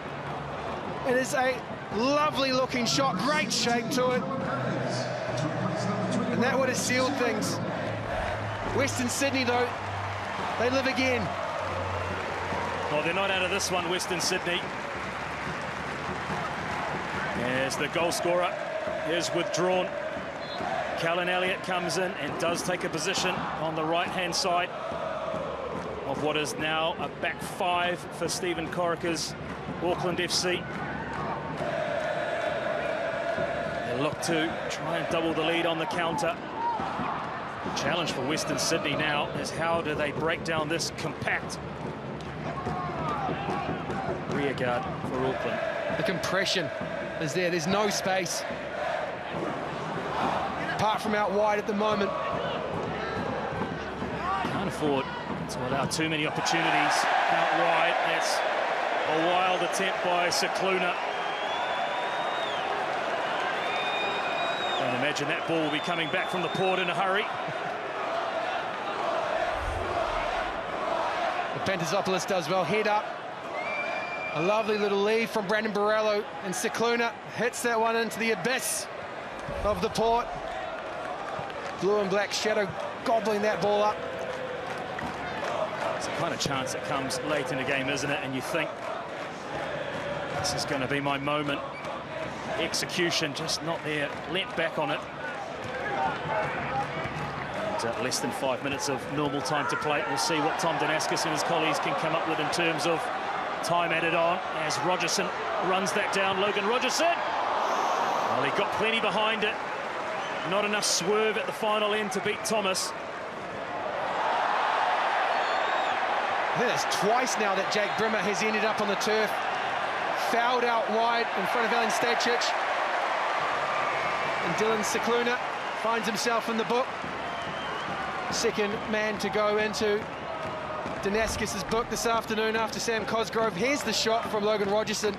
It is a lovely looking shot, great shape to it. And that would have sealed things. Western Sydney, though, they live again. Well, they're not out of this one, Western Sydney. As the goal scorer is withdrawn. Callan Elliott comes in and does take a position on the right-hand side of what is now a back 5 for Stephen Corica's Auckland FC. They look to try and double the lead on the counter. The challenge for Western Sydney now is how do they break down this compact rearguard for Auckland. The compression is there, there's no space. Apart from out wide at the moment. Can't afford to allow too many opportunities out wide. That's a wild attempt by Cicluna. Don't imagine that ball will be coming back from the port in a hurry. Pantazopoulos does well, head up. A lovely little lead from Brandon Borello, and Cicluna hits that one into the abyss of the port. Blue and black shadow gobbling that ball up. It's the kind of chance that comes late in the game, isn't it? And you think, this is going to be my moment. Execution just not there, leant back on it. And, less than 5 minutes of normal time to play. We'll see what Tom Danaskis and his colleagues can come up with in terms of time added on as Rogerson runs that down. Logan Rogerson. Well, he got plenty behind it. Not enough swerve at the final end to beat Thomas. I think that's twice now that Jake Brimmer has ended up on the turf. Fouled out wide in front of Alen Stajic. And Dylan Cicluna finds himself in the book. second man to go into Damascus's book this afternoon after Sam Cosgrove. Here's the shot from Logan Rogerson.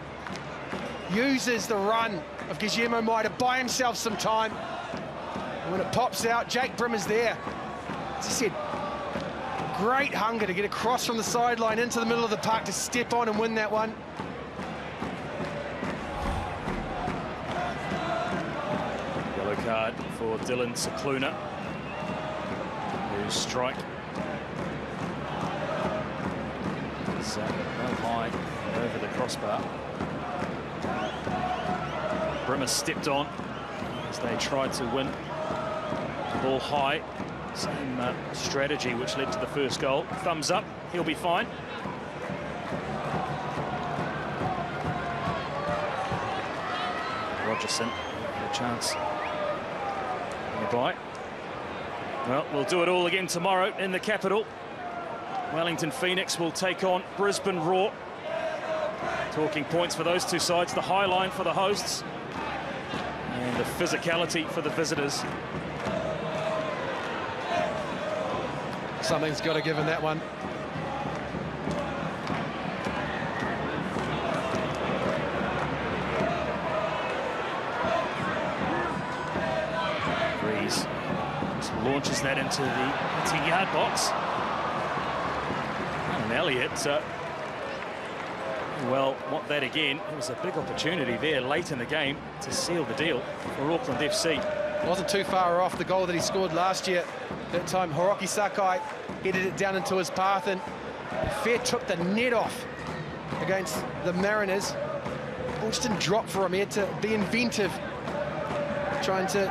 Uses the run of Guillermo Mai to buy himself some time. And when it pops out, Jake Brimmer's there. As I said, great hunger to get across from the sideline into the middle of the park to step on and win that one. Yellow card for Dylan Cicluna, whose strike is well high over the crossbar. Brimmer stepped on as they tried to win the ball high. Same strategy which led to the first goal. Thumbs up, he'll be fine. Rogerson had a chance nearby. Well, we'll do it all again tomorrow in the capital. Wellington Phoenix will take on Brisbane Roar. Talking points for those two sides, the high line for the hosts and the physicality for the visitors. Something's got to give in that one. Breeze launches that into the 10-yard box. And Elliott, well, want that again. It was a big opportunity there late in the game to seal the deal for Auckland FC. Wasn't too far off the goal that he scored last year. That time, Hiroki Sakai headed it down into his path, and Fair took the net off against the Mariners. Ball just didn't drop for him. He had to be inventive, trying to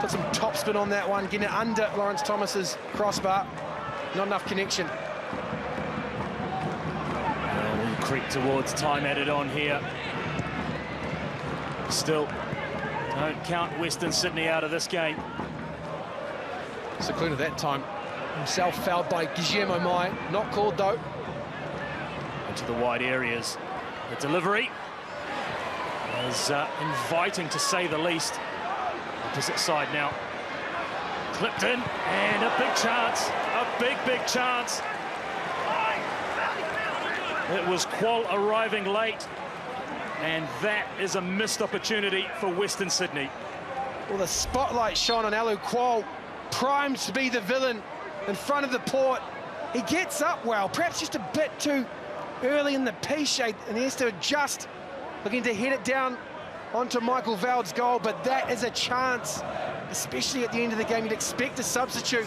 put some topspin on that one, getting it under Lawrence Thomas's crossbar. Not enough connection. Well, we'll creep towards time added on here. Still, don't count Western Sydney out of this game. Cicluna that time himself fouled by Guillermo Mai. Not called though. Into the wide areas. The delivery is inviting to say the least. Opposite side now. Clipped in, and a big chance. A big chance. It was Qual arriving late, and that is a missed opportunity for Western Sydney. Well, the spotlight shone on Alu Qual, primed to be the villain in front of the port. He gets up well, perhaps just a bit too early in the P-shape, and he has to adjust, looking to head it down onto Michael Vald's goal, but that is a chance, especially at the end of the game. You'd expect a substitute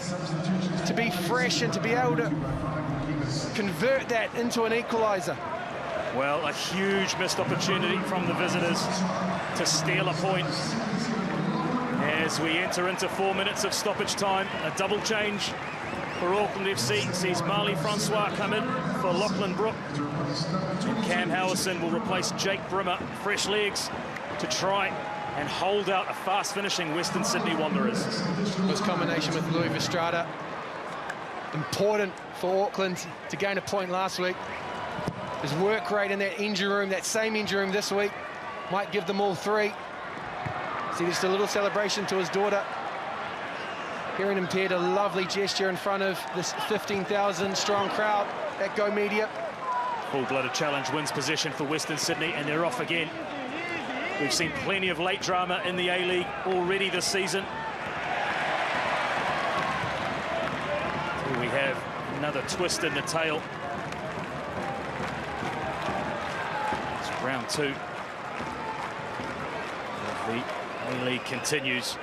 to be fresh and to be able to convert that into an equaliser. Well, a huge missed opportunity from the visitors to steal a point. As we enter into 4 minutes of stoppage time, a double change for Auckland FC sees Marley Francois come in for Lachlan Brook. And Cam Howison will replace Jake Brimmer. Fresh legs to try and hold out a fast-finishing Western Sydney Wanderers. This combination with Louis Vestrada, important for Auckland to gain a point last week. His work rate in that injury room, that same injury room this week, might give them all three. See just a little celebration to his daughter. Hearing him paired a lovely gesture in front of this 15,000 strong crowd at Go Media. Full-blooded challenge wins possession for Western Sydney, and they're off again. We've seen plenty of late drama in the A-League already this season. Here we have another twist in the tail. It's round two. The A-League continues.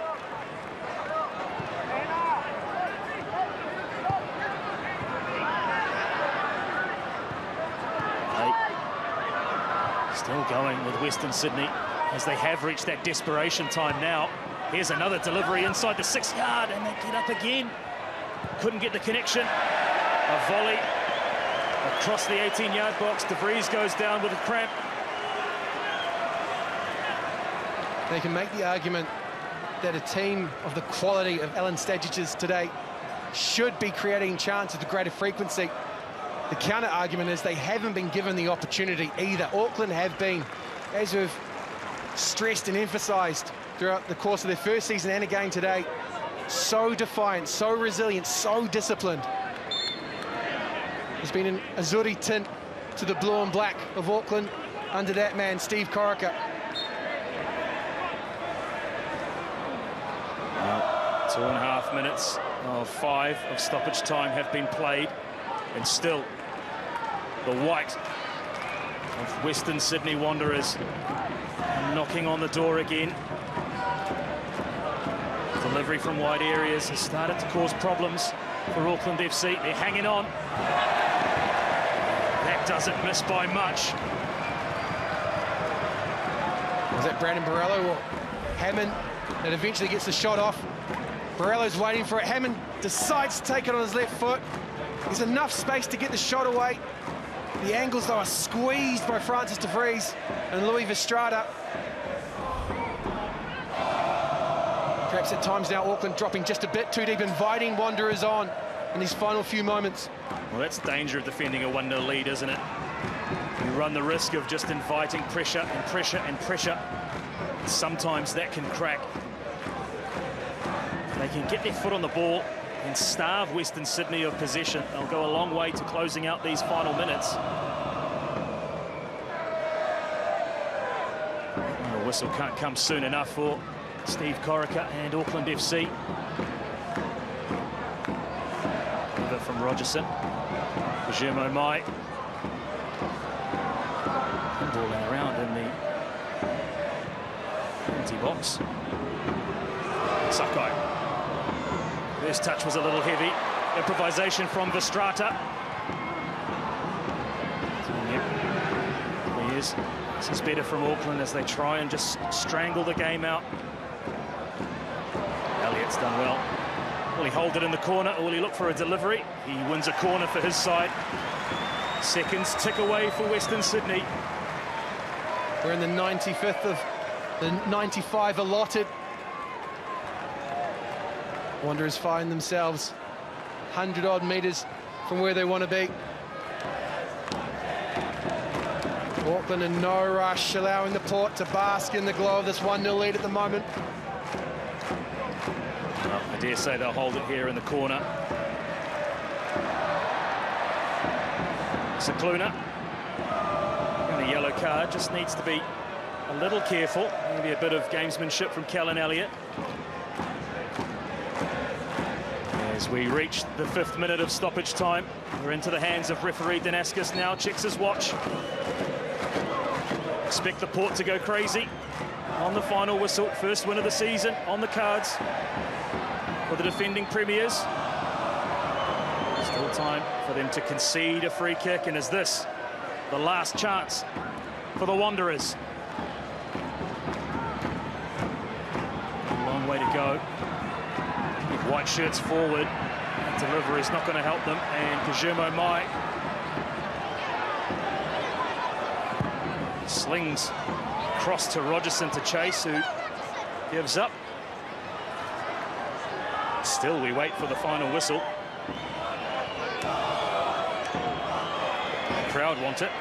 Still going with Western Sydney as they have reached that desperation time now. Here's another delivery inside the 6-yard, and they get up again. Couldn't get the connection. A volley across the 18-yard box. De Vries goes down with a cramp. They can make the argument that a team of the quality of Alan Stagic's today should be creating chances with greater frequency. The counter argument is they haven't been given the opportunity either. Auckland have been, as we've stressed and emphasised throughout the course of their first season and again today, so defiant, so resilient, so disciplined. There's been an Azuri tint to the blue and black of Auckland under that man, Steve Corica. 2.5 minutes of 5 of stoppage time have been played, and still the white of Western Sydney Wanderers knocking on the door again. Delivery from wide areas has started to cause problems for Auckland FC. They're hanging on. That doesn't miss by much. Was that Brandon Borrello or Hammond that eventually gets the shot off? Borrello's waiting for it. Hammond decides to take it on his left foot. There's enough space to get the shot away. The angles, though, are squeezed by Francis de Vries and Louis Vestrada. Perhaps at times now Auckland dropping just a bit too deep, inviting Wanderers on in these final few moments. Well, that's the danger of defending a 1-0 lead, isn't it? You run the risk of just inviting pressure and pressure and pressure. Sometimes that can crack. They can get their foot on the ball and starve Western Sydney of possession. They'll go a long way to closing out these final minutes. The whistle can't come soon enough for Steve Corica and Auckland FC. Over from Rogerson. Guillermo Mai. Balling around in the empty box. Sakai. First touch was a little heavy. Improvisation from Vestrata. He is. This is better from Auckland as they try and just strangle the game out. Elliott's done well. Will he hold it in the corner or will he look for a delivery? He wins a corner for his side. Seconds tick away for Western Sydney. We're in the 95th of the 95 allotted. Wanderers find themselves 100-odd metres from where they want to be. Auckland in no rush, allowing the Port to bask in the glow of this 1-0 lead at the moment. Well, I dare say they'll hold it here in the corner. Cicluna, and a yellow card, just needs to be a little careful. Maybe a bit of gamesmanship from Callan Elliott. As we reach the 5th minute of stoppage time, we're into the hands of referee Danaskis now, checks his watch. Expect the Port to go crazy on the final whistle. First win of the season on the cards for the defending premiers. Still time for them to concede a free kick, and is this the last chance for the Wanderers? A long way to go. White shirts forward. Delivery is not going to help them, and Guillermo Mai slings across to Rogerson to chase, who gives up. Still, we wait for the final whistle. The crowd want it.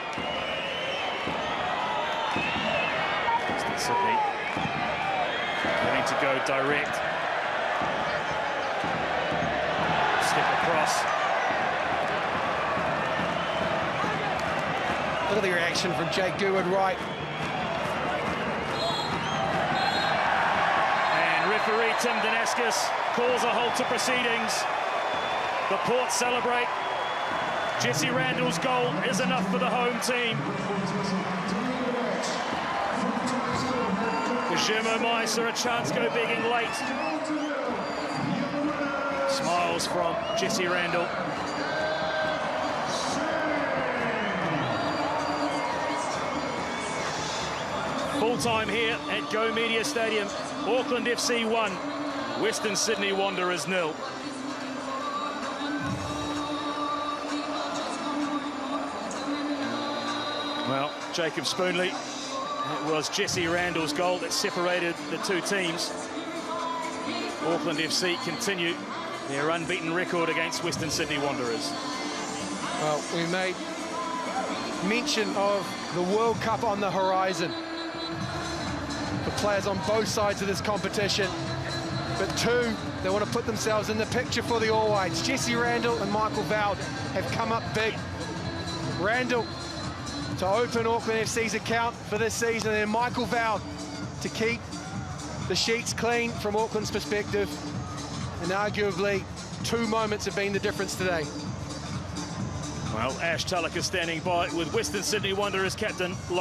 Western Sydney having to go direct. Step across. Look at the reaction from Jake Goodward-Wright. And referee Tim Danaskis calls a halt to proceedings. The Port celebrate. Jesse Randall's goal is enough for the home team. Guillermo Mai saw a chance go begging late. Smiles from Jesse Randall. Full time here at Go Media Stadium. Auckland FC 1, Western Sydney Wanderers 0. Well, Jacob Spoonley, it was Jesse Randall's goal that separated the two teams. Auckland FC continue their unbeaten record against Western Sydney Wanderers. Well, we made mention of the World Cup on the horizon. The players on both sides of this competition but two, they want to put themselves in the picture for the All Whites. Jesse Randall and Michael Veld have come up big. Randall to open Auckland FC's account for this season, and Michael Veld to keep the sheets clean from Auckland's perspective. And arguably, two moments have been the difference today. Well, Ash Tulloch is standing by with Western Sydney Wanderers captain Lawrence.